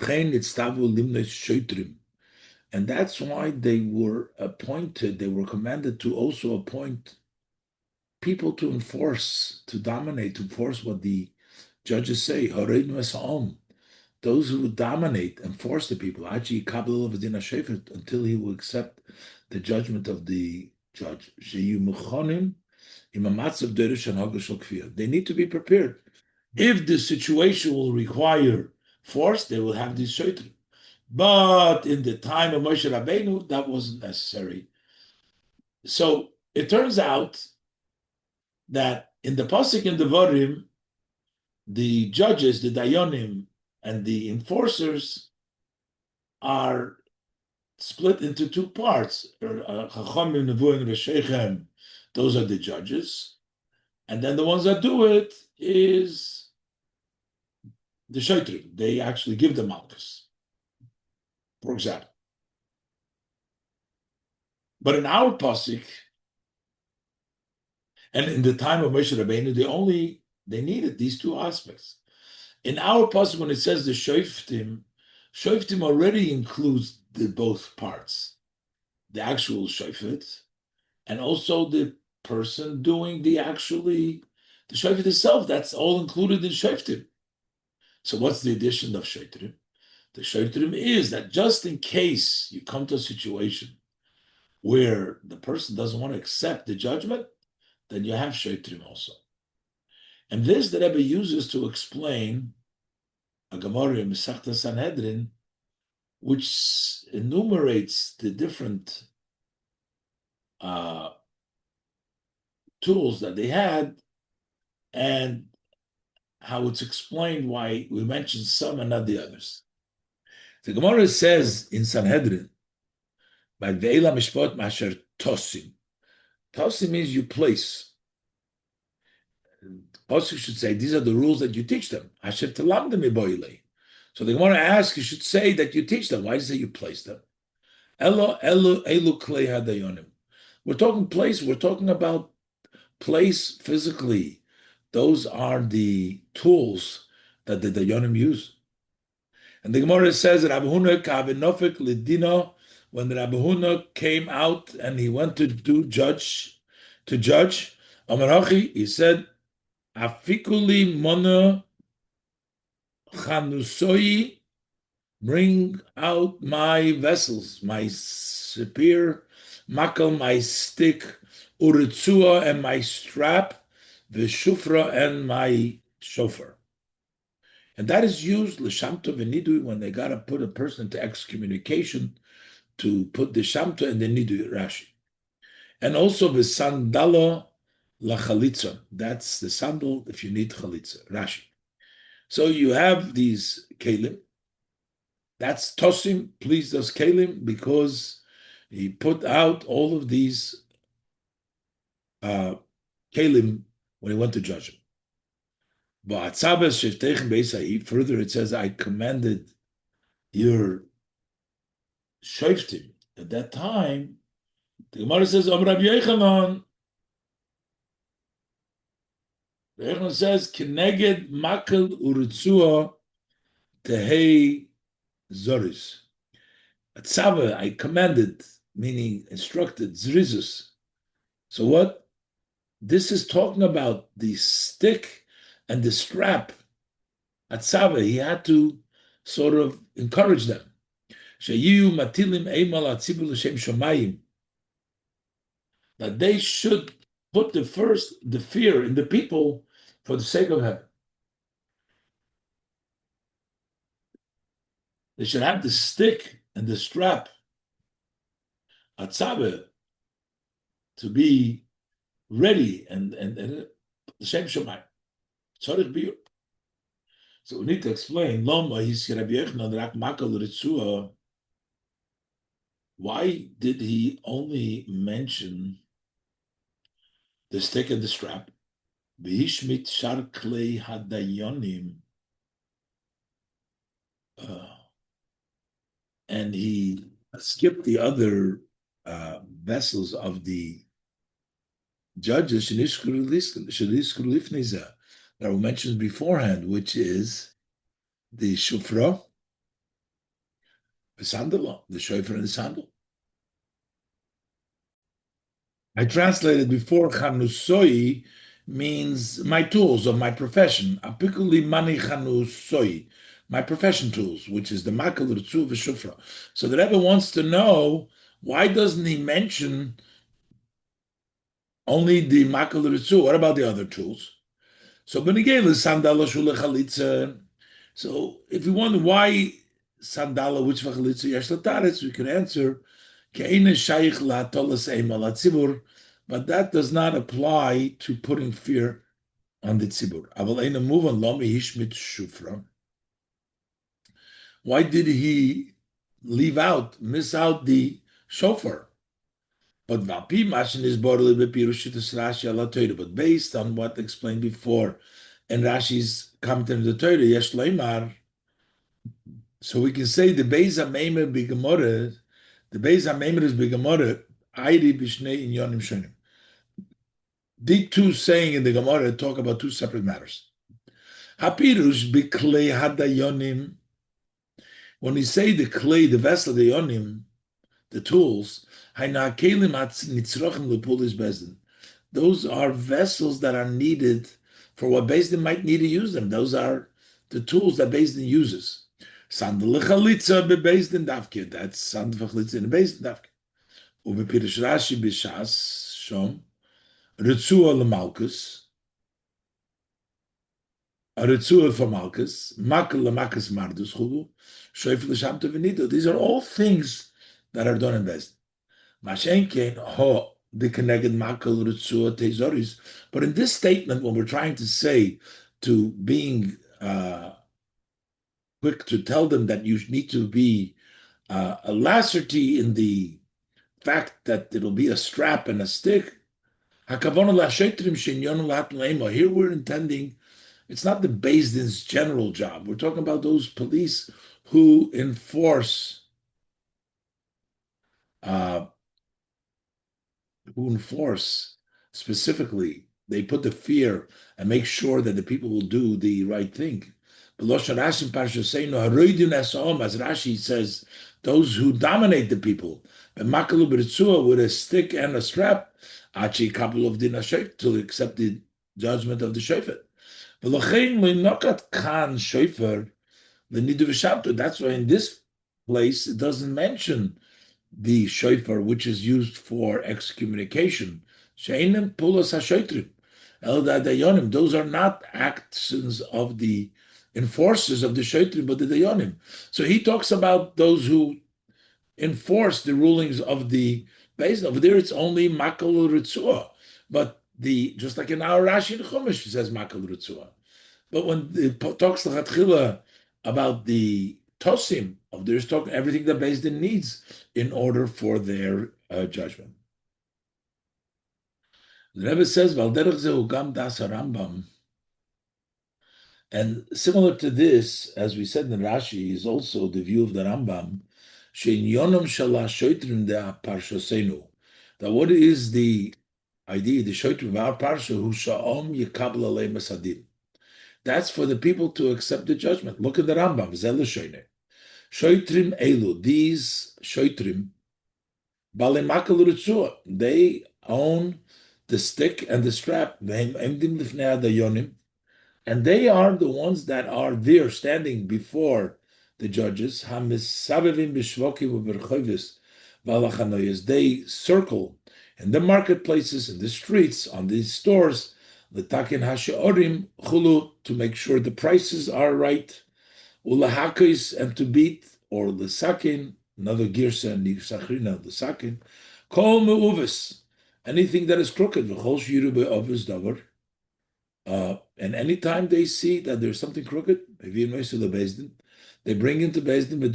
that's why they were appointed. They were commanded to also appoint people to enforce, to dominate, to enforce what the judges say. Those who would dominate and force the people, until he will accept the judgment of the judge. They need to be prepared. If the situation will require force, they will have these shoftim. But in the time of Moshe Rabbeinu, that wasn't necessary. So it turns out that in the pasuk in Devarim, the judges, the dayanim, and the enforcers are split into two parts. Chachamim, Nevuim, Reshechem, those are the judges. And then the ones that do it is the shoftim. They actually give the malchus, for example. But in our pasuk, and in the time of Moshe Rabbeinu, they needed these two aspects. In our pasuk, when it says the shoftim already includes the both parts, the actual shofet, and also the person doing the shofet itself. That's all included in shoftim. So what's the addition of shoftim? The shoftim is that just in case you come to a situation where the person doesn't want to accept the judgment, then you have shoftim also. And this the Rebbe uses to explain a Gemara in Masechta Sanhedrin, which enumerates the different tools that they had and how it's explained why we mentioned some and not the others. The Gemara says in Sanhedrin, by Ve'ela Mishpot Masher Tosim. Tosim means you place. Pasuk should say, these are the rules that you teach them. Asher Talamdim Iboile. So the Gemara asks, you should say that you teach them. Why does it say you place them? Elu Klei Hadayonim. We're talking place, we're talking about place physically. Those are the tools that the Dayanim use. And the Gemara says that Rabbi Huna Kavinofik Lidino, when the Rabbi Huna came out and he went to judge, Amarachi, he said, Afikuli Mona Chanusoi, bring out my vessels, my spear, makal, my stick, uritzua, and my strap, the shufra, and my shofar. And that is used l'shamto v'nidui when they got to put a person into excommunication to put the shamto and the nidui, Rashi. And also the sandalo lachalitza. That's the sandal if you need chalitza, Rashi. So you have these kelim. That's Tosim, pleased us kelim, because he put out all of these kelim when he went to judge him. Further, it says, I commanded your Shoftim. At that time, the Gemara says, Rabbi Yochanan. The Yochanan says, Keneged makel uritzua tehei zoris. At Tzava, I commanded, meaning instructed, zrizus. So what? This is talking about the stick and the strap. At Tzava, he had to sort of encourage them. That they should put the fear in the people for the sake of heaven. They should have the stick and the strap at Tzava to be ready and the Shem Shemayim. So we need to explain why did he only mention the stick and the strap? And he skipped the other vessels of the judges that were mentioned beforehand, which is the shofra, the sandal, the shofar and the sandal. I translated before, chanusoi means my tools of my profession. Apikuli mani chanusoi, my profession tools, which is the makal, ritzu, v'shofra. So the Rebbe wants to know, why doesn't he mention only the makal, ritzu? What about the other tools? So benigel sandala shule chalitza. So if you wonder why sandala, which chalitza yesh lataretz, we can answer ke'ena shaykh la'atolas eima latzibur, but that does not apply to putting fear on the tzibur. Aval eina muvan lo mihishmit shufra. Why did he miss out the shofar? But based on what explained before in Rashi's commentary on the Torah, Yesh Leimar, so we can say the Beis HaMeimer B'Gemorah, the Beis HaMeimer is B'Gemorah, Ayri B'Shnei Inyonim Shonim. The two saying in the Gemara talk about two separate matters. Hapirush B'Klei Hadayonim, when we say the clay, the vessel, the yonim, the tools, those are vessels that are needed for what Beis Din might need to use them. Those are the tools that Beis Din uses. Sandal chalitza beBeis Din davke. That's sandal chalitza in the Beis Din davke. Ubepirish Rashi b'shas shom ritzua lemalkus. a ritzua for malchus, makel lemakes mardus chulu, shoyf l'sham tevenido. These are all things that are done in Bezdin. Mashenkein ho dikeneged makel ritzua tezoris. But in this statement, when we're trying to say to being quick to tell them that you need to be a lacerty in the fact that it'll be a strap and a stick. Here we're intending, it's not the Beis Din's general job. We're talking about those police who enforce uh, specifically. They put the fear and make sure that the people will do the right thing. As Rashi says, those who dominate the people, with a stick and a strap, to accept the judgment of the shofet. That's why in this place it doesn't mention the shofar, which is used for excommunication. Those are not actions of the enforcers of the shoftim, but the dayanim. So he talks about those who enforce the rulings of the base. Over there, it's only makal ritzua. But just like in our Rashi and Chumash, it says makal ritzua. But when it talks lechatchila about the tosim, of there's talking everything that Beis Din needs in order for their judgment. The Rebbe says, "Valderech zehu gam das Rambam," and similar to this, as we said in Rashi, is also the view of the Rambam. Shein yonom shala shoitrim de parshosenu. That what is the idea? The shoitrim of our parsha who sha'om yekabel alei masadim. That's for the people to accept the judgment. Look at the Rambam. Zelushoine. Shoitrim elu. These shoitrim, balemakal ritzua. They own the stick and the strap. And they are the ones that are there standing before the judges. They circle in the marketplaces, in the streets, on these stores, to make sure the prices are right, and to beat, or l'sakin, another girsa and the sakin, kol me'uvis, anything that is crooked, and anytime they see that there's something crooked, they bring him to Beis Din, and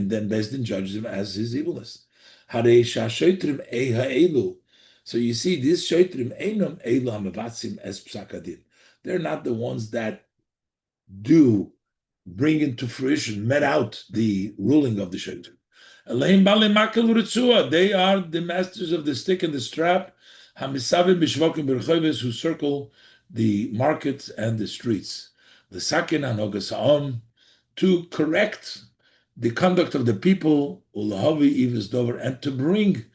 then Beis Din judges him as his evilness. So you see, these shoitrim einam elu hamavatsim es psakadin. They're not the ones that do bring into fruition, met out the ruling of the shoitrim. They are the masters of the stick and the strap, who circle the markets and the streets. The sakin anogas to correct the conduct of the people, and to bring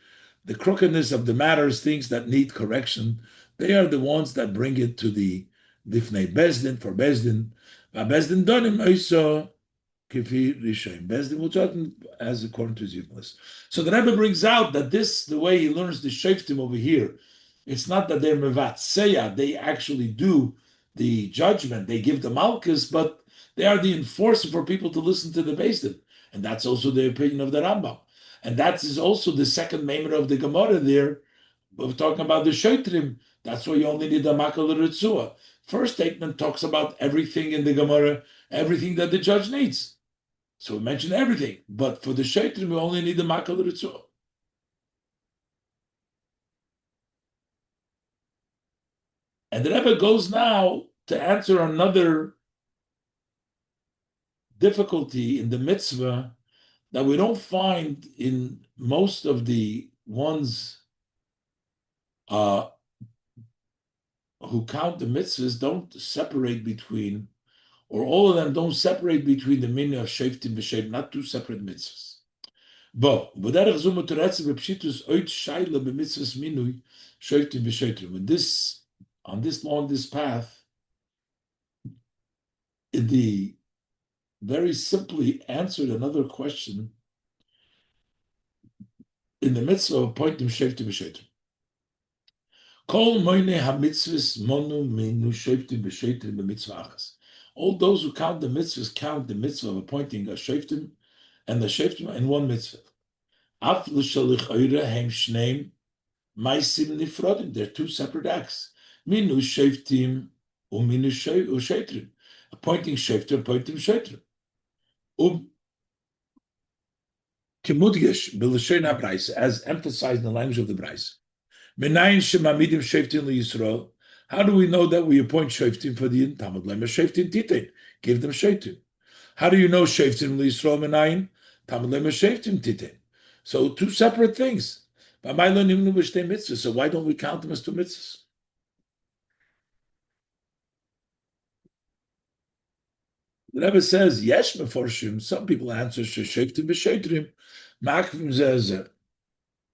the crookedness of the matters, things that need correction. They are the ones that bring it to the Lifnei Beis Din, for Beis Din. Beis Din donim also kifi rishaim. Beis Din will judge as according to his evilness. So the Rebbe brings out that this, the way he learns the Shoftim over here, it's not that they're mevatseya, they actually do the judgment, they give the malchus, but they are the enforcer for people to listen to the Beis Din. And that's also the opinion of the Rambam. And that is also the second member of the Gemara there. We're talking about the Shoftim. That's why you only need the makal ritzua. First statement talks about everything in the Gemara, everything that the judge needs. So we mentioned everything. But for the Shoftim, we only need the makal ritzua. And the Rebbe goes now to answer another difficulty in the mitzvah that we don't find in most of the ones who count the mitzvahs, don't separate between, or all of them don't separate between the meaning of shoftim v'shem, not two separate mitzvahs. On this path, the very simply answered another question in the mitzvah of pointing shoftim v'shoftim. Kol moine ha-mitzvahs monu minu shoftim v'shotrim b'mitzvah achas. All those who count the mitzvahs count the mitzvah of appointing a shoftim and the shoftim in one mitzvah. Af l'shalich oira hem shneim maisim nifrodim. They're two separate acts. Minu shoftim u'minu shotrim. Appointing shoftim, appointing shotrim. Kimudgesh b'lashon ha-brais, as emphasized in the language of the Brais. Menayin shemamidim shoftim liyisrael. How do we know that we appoint shoftim for the Talmud Lema shoftim titein? Give them shoftim. How do you know shoftim liyisrael menayin? Talmud Lema shoftim titein. So two separate things. So why don't we count them as two mitzvahs? The Rebbe says, yes, meforshim. Some people answer shoftim v'shotrim makvim zeh.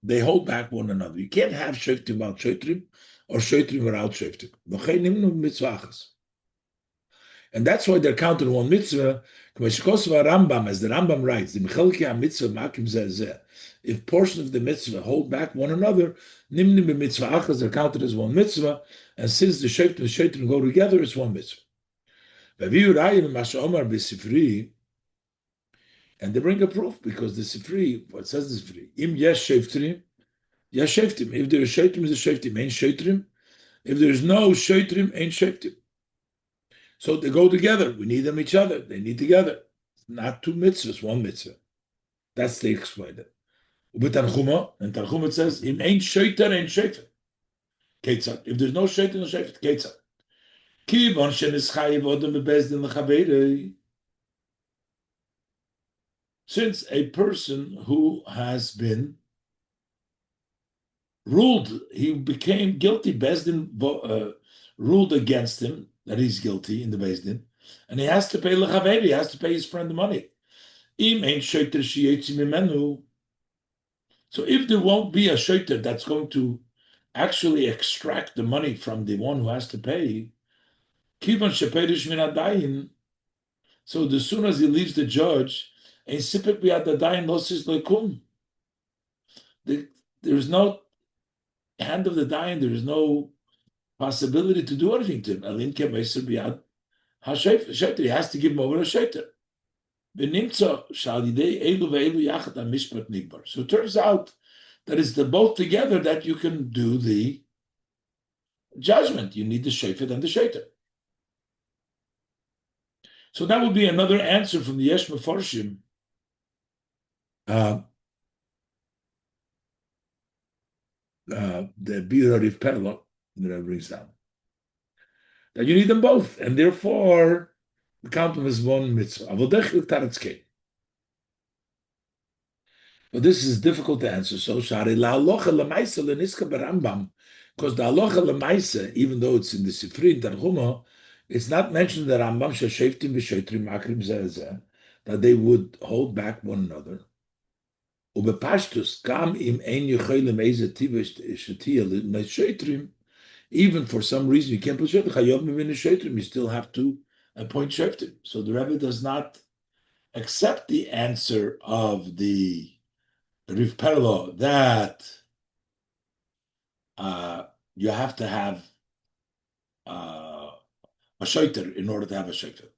They hold back one another. You can't have shoftim without shotrim or shotrim without shoftim. And that's why they're counted in one mitzvah. As the Rambam writes, if portions of the mitzvah hold back one another, they're counted as one mitzvah. And since the shoftim and shotrim go together, it's one mitzvah. And they bring a proof because the Sifri, what says the Sifri? Im yesh shoftim, yesh shoftim. If there is shoftim, is a shoftim. Ain't shoftim. If there is no shoftim, ain't shoftim. So they go together. We need them each other. They need together. Not two mitzvahs, one mitzvah. That's the explain it. But Tanchuma, and Tanchuma says, Im ain't shoftim, ain't shoftim. Ketzad. If there's no shoftim, no shoftim. Ketzad. Kivon shenis chayiv odem bebezdin lechaberei. Since a person who has been ruled, he became guilty, Bezdin ruled against him, that he's guilty in the Bezdin, and he has to pay lechaveri, he has to pay his friend the money. So if there won't be a shoiter that's going to actually extract the money from the one who has to pay, so as soon as he leaves the judge, there's no hand of the dying, there is no possibility to do anything to him. He has to give him over to Shaiter. So it turns out that it's the both together that you can do the judgment. You need the Shofet and the Shaiter. So that would be another answer from the Yesh Mefarshim. The Bir Arif Perla that brings down that you need them both, and therefore the count them as one mitzvah. But this is difficult to answer. So shari la alocha lemaisa leniska berambam, because the alocha lemaisa, even though it's in the Sifri in Tanchuma, it's not mentioned that Rambam shoftim v'shotrim makrim zeh that they would hold back one another. Ubepashtus kam im ein yochelim eze tivish shetia l'shotrim. Even for some reason you can't put shoftim chayov mivin shotrim. You still have to appoint shoftim. So the Rebbe does not accept the answer of the Riv Perlo that you have to have a shoiter in order to have a shoiter.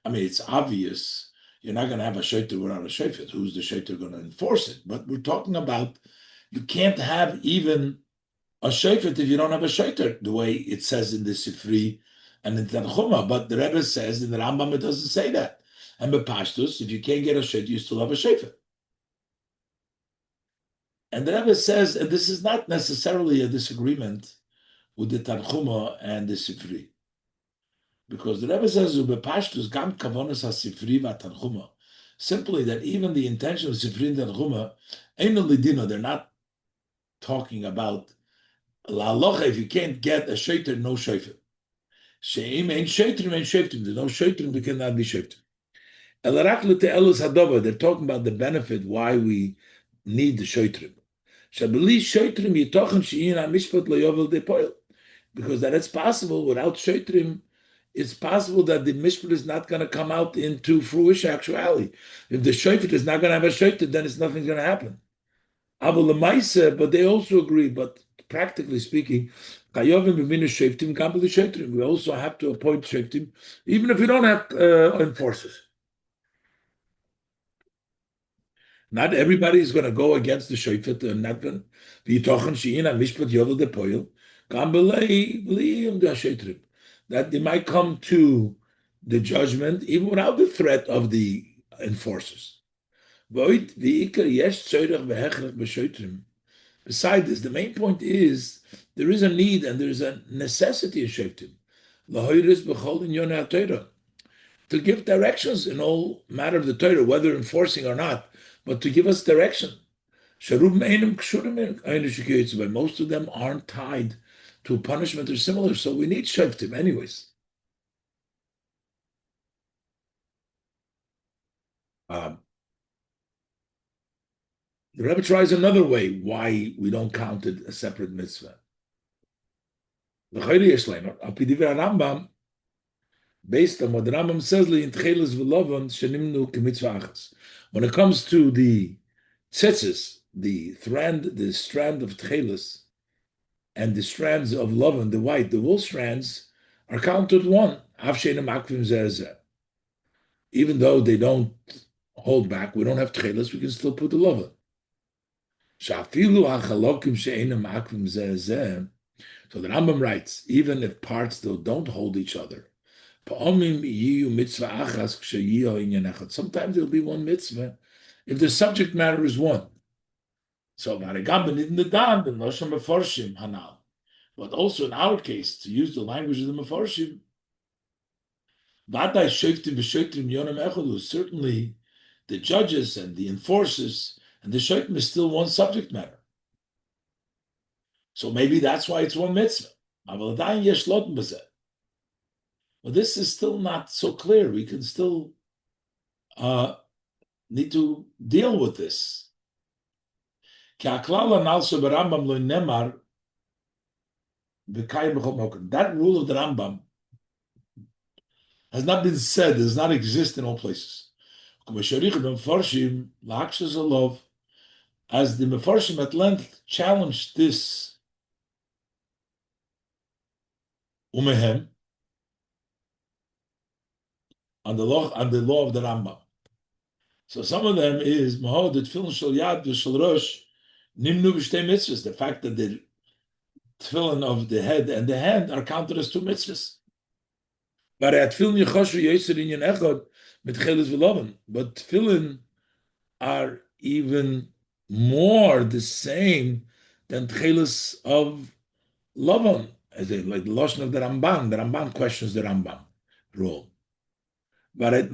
I mean, it's obvious you're not going to have a shoiter without a shoiter. Who's the shoiter going to enforce it? But we're talking about you can't have even a shoiter if you don't have a shoiter, the way it says in the Sifri and in Tanchuma. But the Rebbe says in the Rambam it doesn't say that. And Bepashtus, if you can't get a shoiter, you still have a shoiter. And the Rebbe says, and this is not necessarily a disagreement with the Tanchuma and the Sifri, because the Rebbe says, "Ubepashtus gam kavonas ha-Sifri va-Tanchuma," simply that even the intention of Sifri and Tanchuma, ein lidina, they're not talking about la alocha. If you can't get a shoftim, no shoftim. She'im ein shoftim, ein shoftim. There's no shoftim, there cannot be shoftim. Elarak l'te'elus hadova. They're talking about the benefit why we need the shoftim. Because that it's possible without shoftim, it's possible that the mishpat is not going to come out into fruition actuality. If the shofet is not going to have a shofet, then it's nothing's going to happen. But they also agree, but practically speaking, We also have to appoint shoftim, even if we don't have enforcers. Not everybody is going to go against the shofet, and not going to be talking she'in and mishpat yovel de poil. That they might come to the judgment even without the threat of the enforcers. Besides this, the main point is there is a need and there is a necessity in shoftim to give directions in all matter of the Torah, whether enforcing or not, but to give us direction. But most of them aren't tied to punishment or similar, so we need shoftim anyways. The Rebbe tries another way why we don't count it a separate mitzvah. Based on what the Rambam says, when it comes to the tzitzis, the strand of tchelis, and the strands of Lavan, the white, the wool strands, are counted one. Even though they don't hold back, we don't have tchelis, we can still put the Lavan. So the Rambam writes, even if parts though don't hold each other, sometimes there'll be one mitzvah if the subject matter is one. So, but also in our case, to use the language of the Mefarshim, certainly the judges and the enforcers and the Shoftim is still one subject matter. So maybe that's why it's one mitzvah. But this is still not so clear. We can still need to deal with this. That rule of the Rambam has not been said, does not exist in all places. As the Mefarshim at length challenged this umehem on the law of the Rambam. So some of them is the fact that the tefillin of the head and the hand are counted as two mitzvahs. But tefillin are even more the same than tchelis of Lavan, as like the lashon of the Ramban. The Ramban questions the Rambam rule. But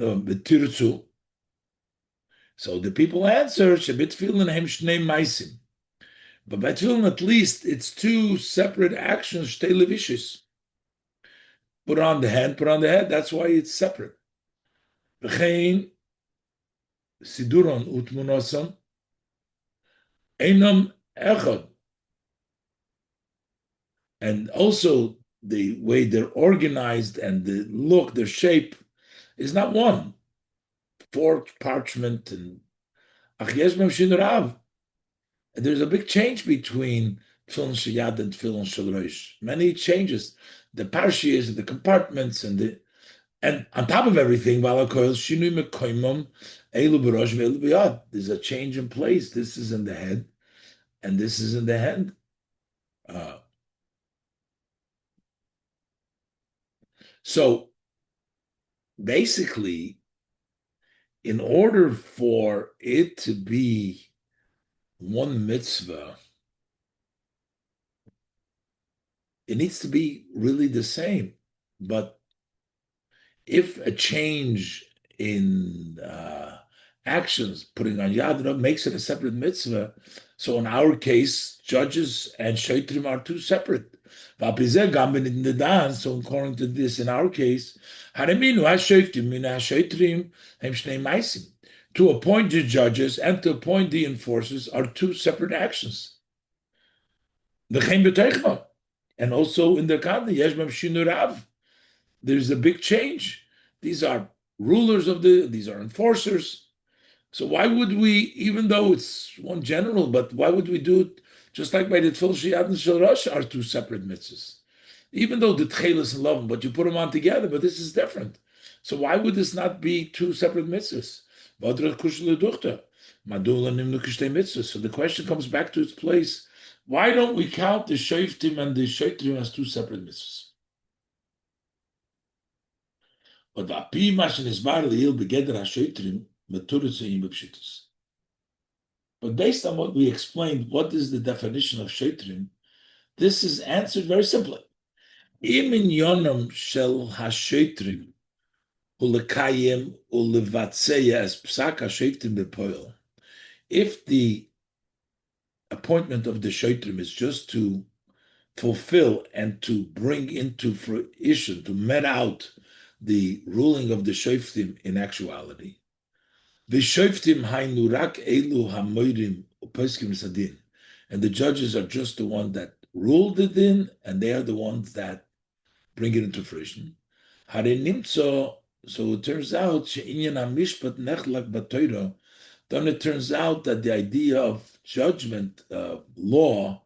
so the people answer, Shebit tefillin hem shnei maisim. But by tefillin, at least it's two separate actions, shtei levishis. Put on the hand, put on the head. That's why it's separate. V'chein siduron utmunosam einam echad. And also the way they're organized and the look, their shape is not one. Forged parchment and there's a big change between tefillin sheyad and tefillin shel rosh. Many changes. The parshias, the compartments, and on top of everything, there's a change in place. This is in the head, and this is in the hand. So basically, in order for it to be one mitzvah, it needs to be really the same. But if a change in actions, putting on Yad makes it a separate mitzvah, so in our case, judges and Shoftim are two separate. So according to this, in our case, to appoint the judges and to appoint the enforcers are two separate actions. And also in the Kandi, there's a big change. These are rulers these are enforcers. So why would we, even though it's one general, but why would we do Just like by the Tfil Shiyad and Shel Rosh are two separate mitzvahs. Even though the Tchelis and Lovim, but you put them on together, but this is different. So why would this not be two separate mitzvahs? So the question comes back to its place. Why don't we count the Shoftim and the Shotrim as two separate mitzvahs? But based on what we explained, what is the definition of Shotrim? This is answered very simply. Imin yonam shel hashotrim ulekayim ulevatseya as psak hashoftim bepoil. If the appointment of the shotrim is just to fulfill and to bring into fruition, to met out the ruling of the shoftim in actuality, the shoftim hainu rak elu hamoirim uposkim sadin, and the judges are just the one that ruled the din, and they are the ones that bring it into fruition. So it turns out, then it turns out that the idea of judgment, law,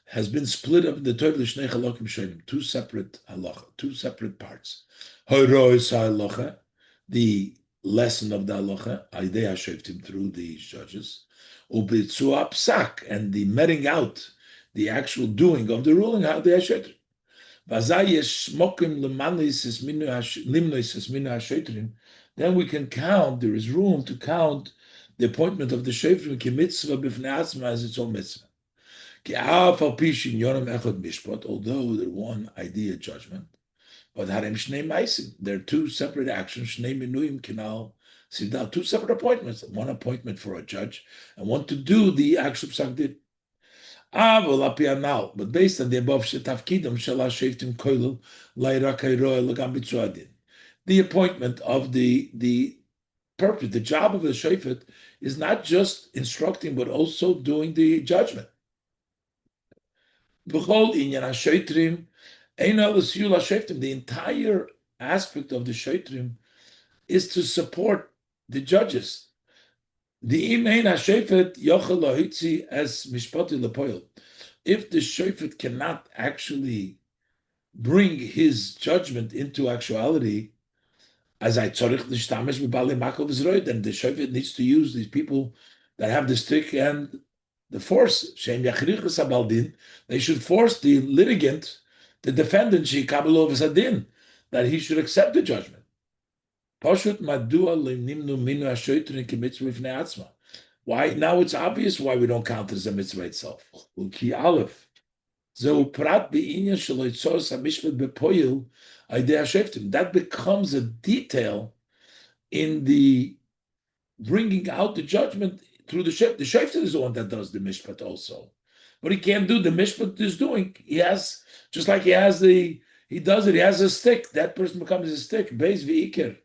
has been split up in the Torah, two separate halacha, two separate parts. The lesson of the halacha, through the judges, and the meting out, the actual doing of the ruling, then we can count, there is room to count the appointment of the shoftim as its own mitzvah. Although the one idea judgment, but there are two separate actions, two separate appointments, one appointment for a judge and one to do the actual psak din. But based on the above, the appointment of the purpose, the job of the shofet is not just instructing, but also doing the judgment. The entire aspect of the shoftim is to support the judges. If the shofet cannot actually bring his judgment into actuality, as I tzorich l'shtamish b'balei makol v'zroid, and the shofet needs to use these people that have the stick and the force. Shem yachrichus habaldin, they should force the litigant, the defendant, shekabel v'sadin, that he should accept the judgment. Pashut madua le'nimnu minu ha'shoitrin k'mitzvah v'fnei atzma. Why? Now it's obvious why we don't count it as a mitzvah itself. Ki aleph. That becomes a detail in the bringing out the judgment through the shoftim. The shoftim is the one that does the mishpat also, but he can't do the mishpat is doing. He has, just like he has he does it. He has a stick. That person becomes a stick. Beis v'iker.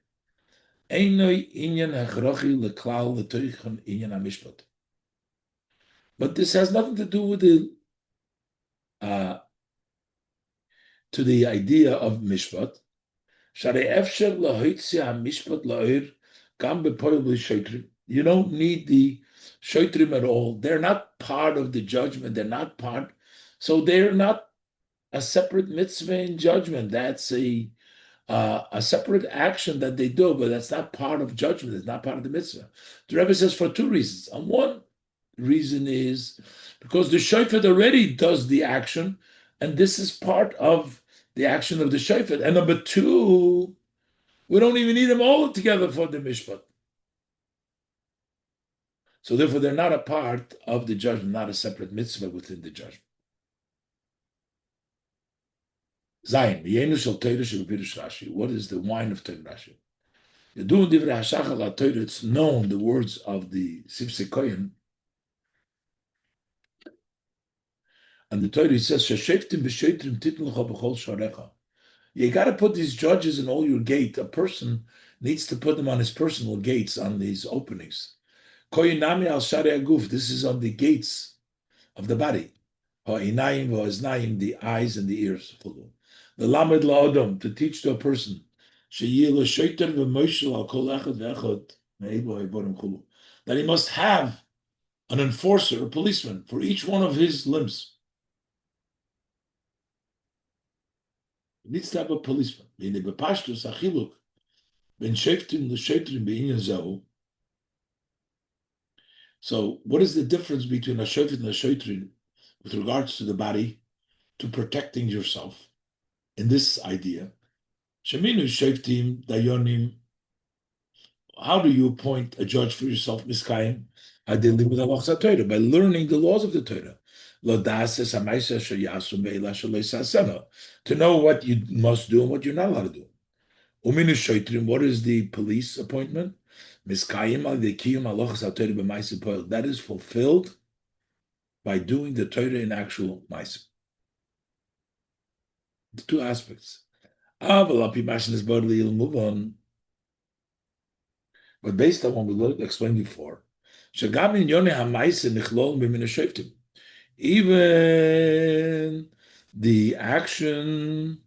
But this has nothing to do with to the idea of mishpat. You don't need the shotrim at all. They're not part of the judgment. They're not part. So they're not a separate mitzvah in judgment. That's a separate action that they do, but that's not part of judgment. It's not part of the mitzvah. The Rebbe says for two reasons. And one reason is because the shofet already does the action, and this is part of the action of the shofet. And number two, we don't even need them all together for the mishpat. So therefore, they're not a part of the judgment, not a separate mitzvah within the judgment. Zayin, Rashi. What is the wine of Torah Rashi? It's known, the words of the Sifsei Kohen. And the Torah says, you got to put these judges in all your gate. A person needs to put them on his personal gates, on these openings. This is on the gates of the body. The eyes and the ears. The lamed la'adam, to teach to a person. That he must have an enforcer, a policeman, for each one of his limbs. He needs to have a policeman. So, what is the difference between a shofet and a shotrin with regards to the body, to protecting yourself? In this idea, sheminu shoftim dayonim. How do you appoint a judge for yourself, miskayim? By learning the laws of the Torah. To know what you must do and what you're not allowed to do. What is the police appointment? That is fulfilled by doing the Torah in actual ma'asim. The two aspects. Move on. But based on what we explained before, even the action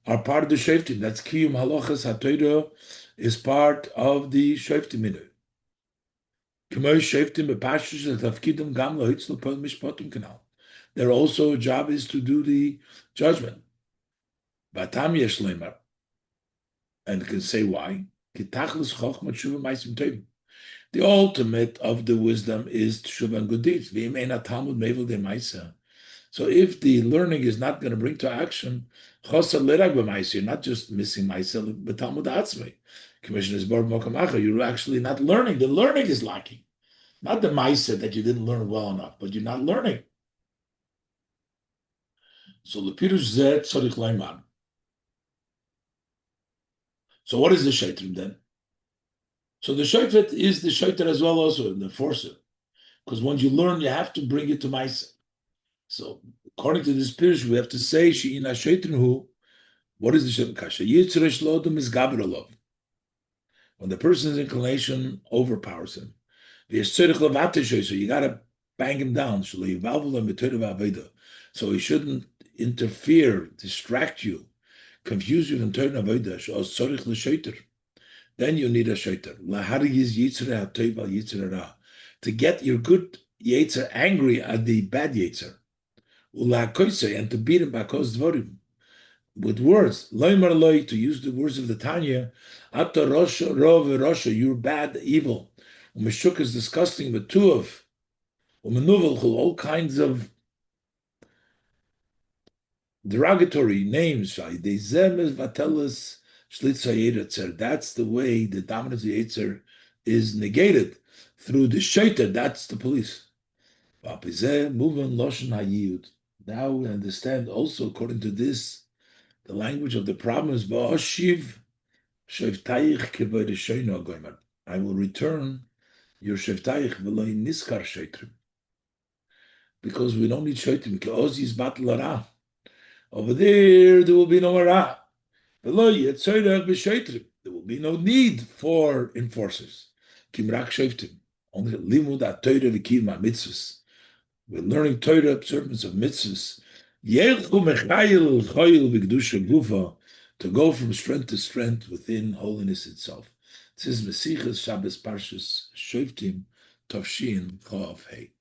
are part of the shoftim. That's kiyum halachas haTorah is part of the shoftim. Their also job is to do the judgment. And can say why. The ultimate of the wisdom is teshuva and good deeds. So if the learning is not going to bring to action, you're not just missing myself, but Talmud Atzmei. You're actually not learning. The learning is lacking. Not the Maisa that you didn't learn well enough, but you're not learning. So the Pirush Zed Tzarich Leiman. So what is the Shoftim then? So the Shofet is the Shofet as well also, the enforcer. Because once you learn, you have to bring it to Maisa. So according to this Pirush, we have to say, She'ina Shoftim hu. What is the Shoftim Kasha? Yitzresh Lodom is Gabrelov. When the person's inclination overpowers him. So you got to bang him down. So he shouldn't interfere, distract you, confuse you in turn avodah. Then you need a shaitar. To get your good yetzer angry at the bad yetzer. And to beat him with words. To use the words of the Tanya. You're bad, evil. Umeshuk is disgusting, but two of all kinds of derogatory names. That's the way the dominance of the Yetzer is negated through the Shaita. That's the police. Now we understand also, according to this, the language of the problem is I will return your Shevtaich v'loi niskar Shotrim. Because we don't need Shotrim. Ke'ozi's battle ara. Over there will be no ara. There will be no need for enforcers. Kimrak Shoftim. Only limud Torah v'kiyum mitzvahs. We're learning Torah, observance of mitzvahs. To go from strength to strength within holiness itself. This is Sichos Shabbos Parshas Shoftim Tavshin Chav Hey.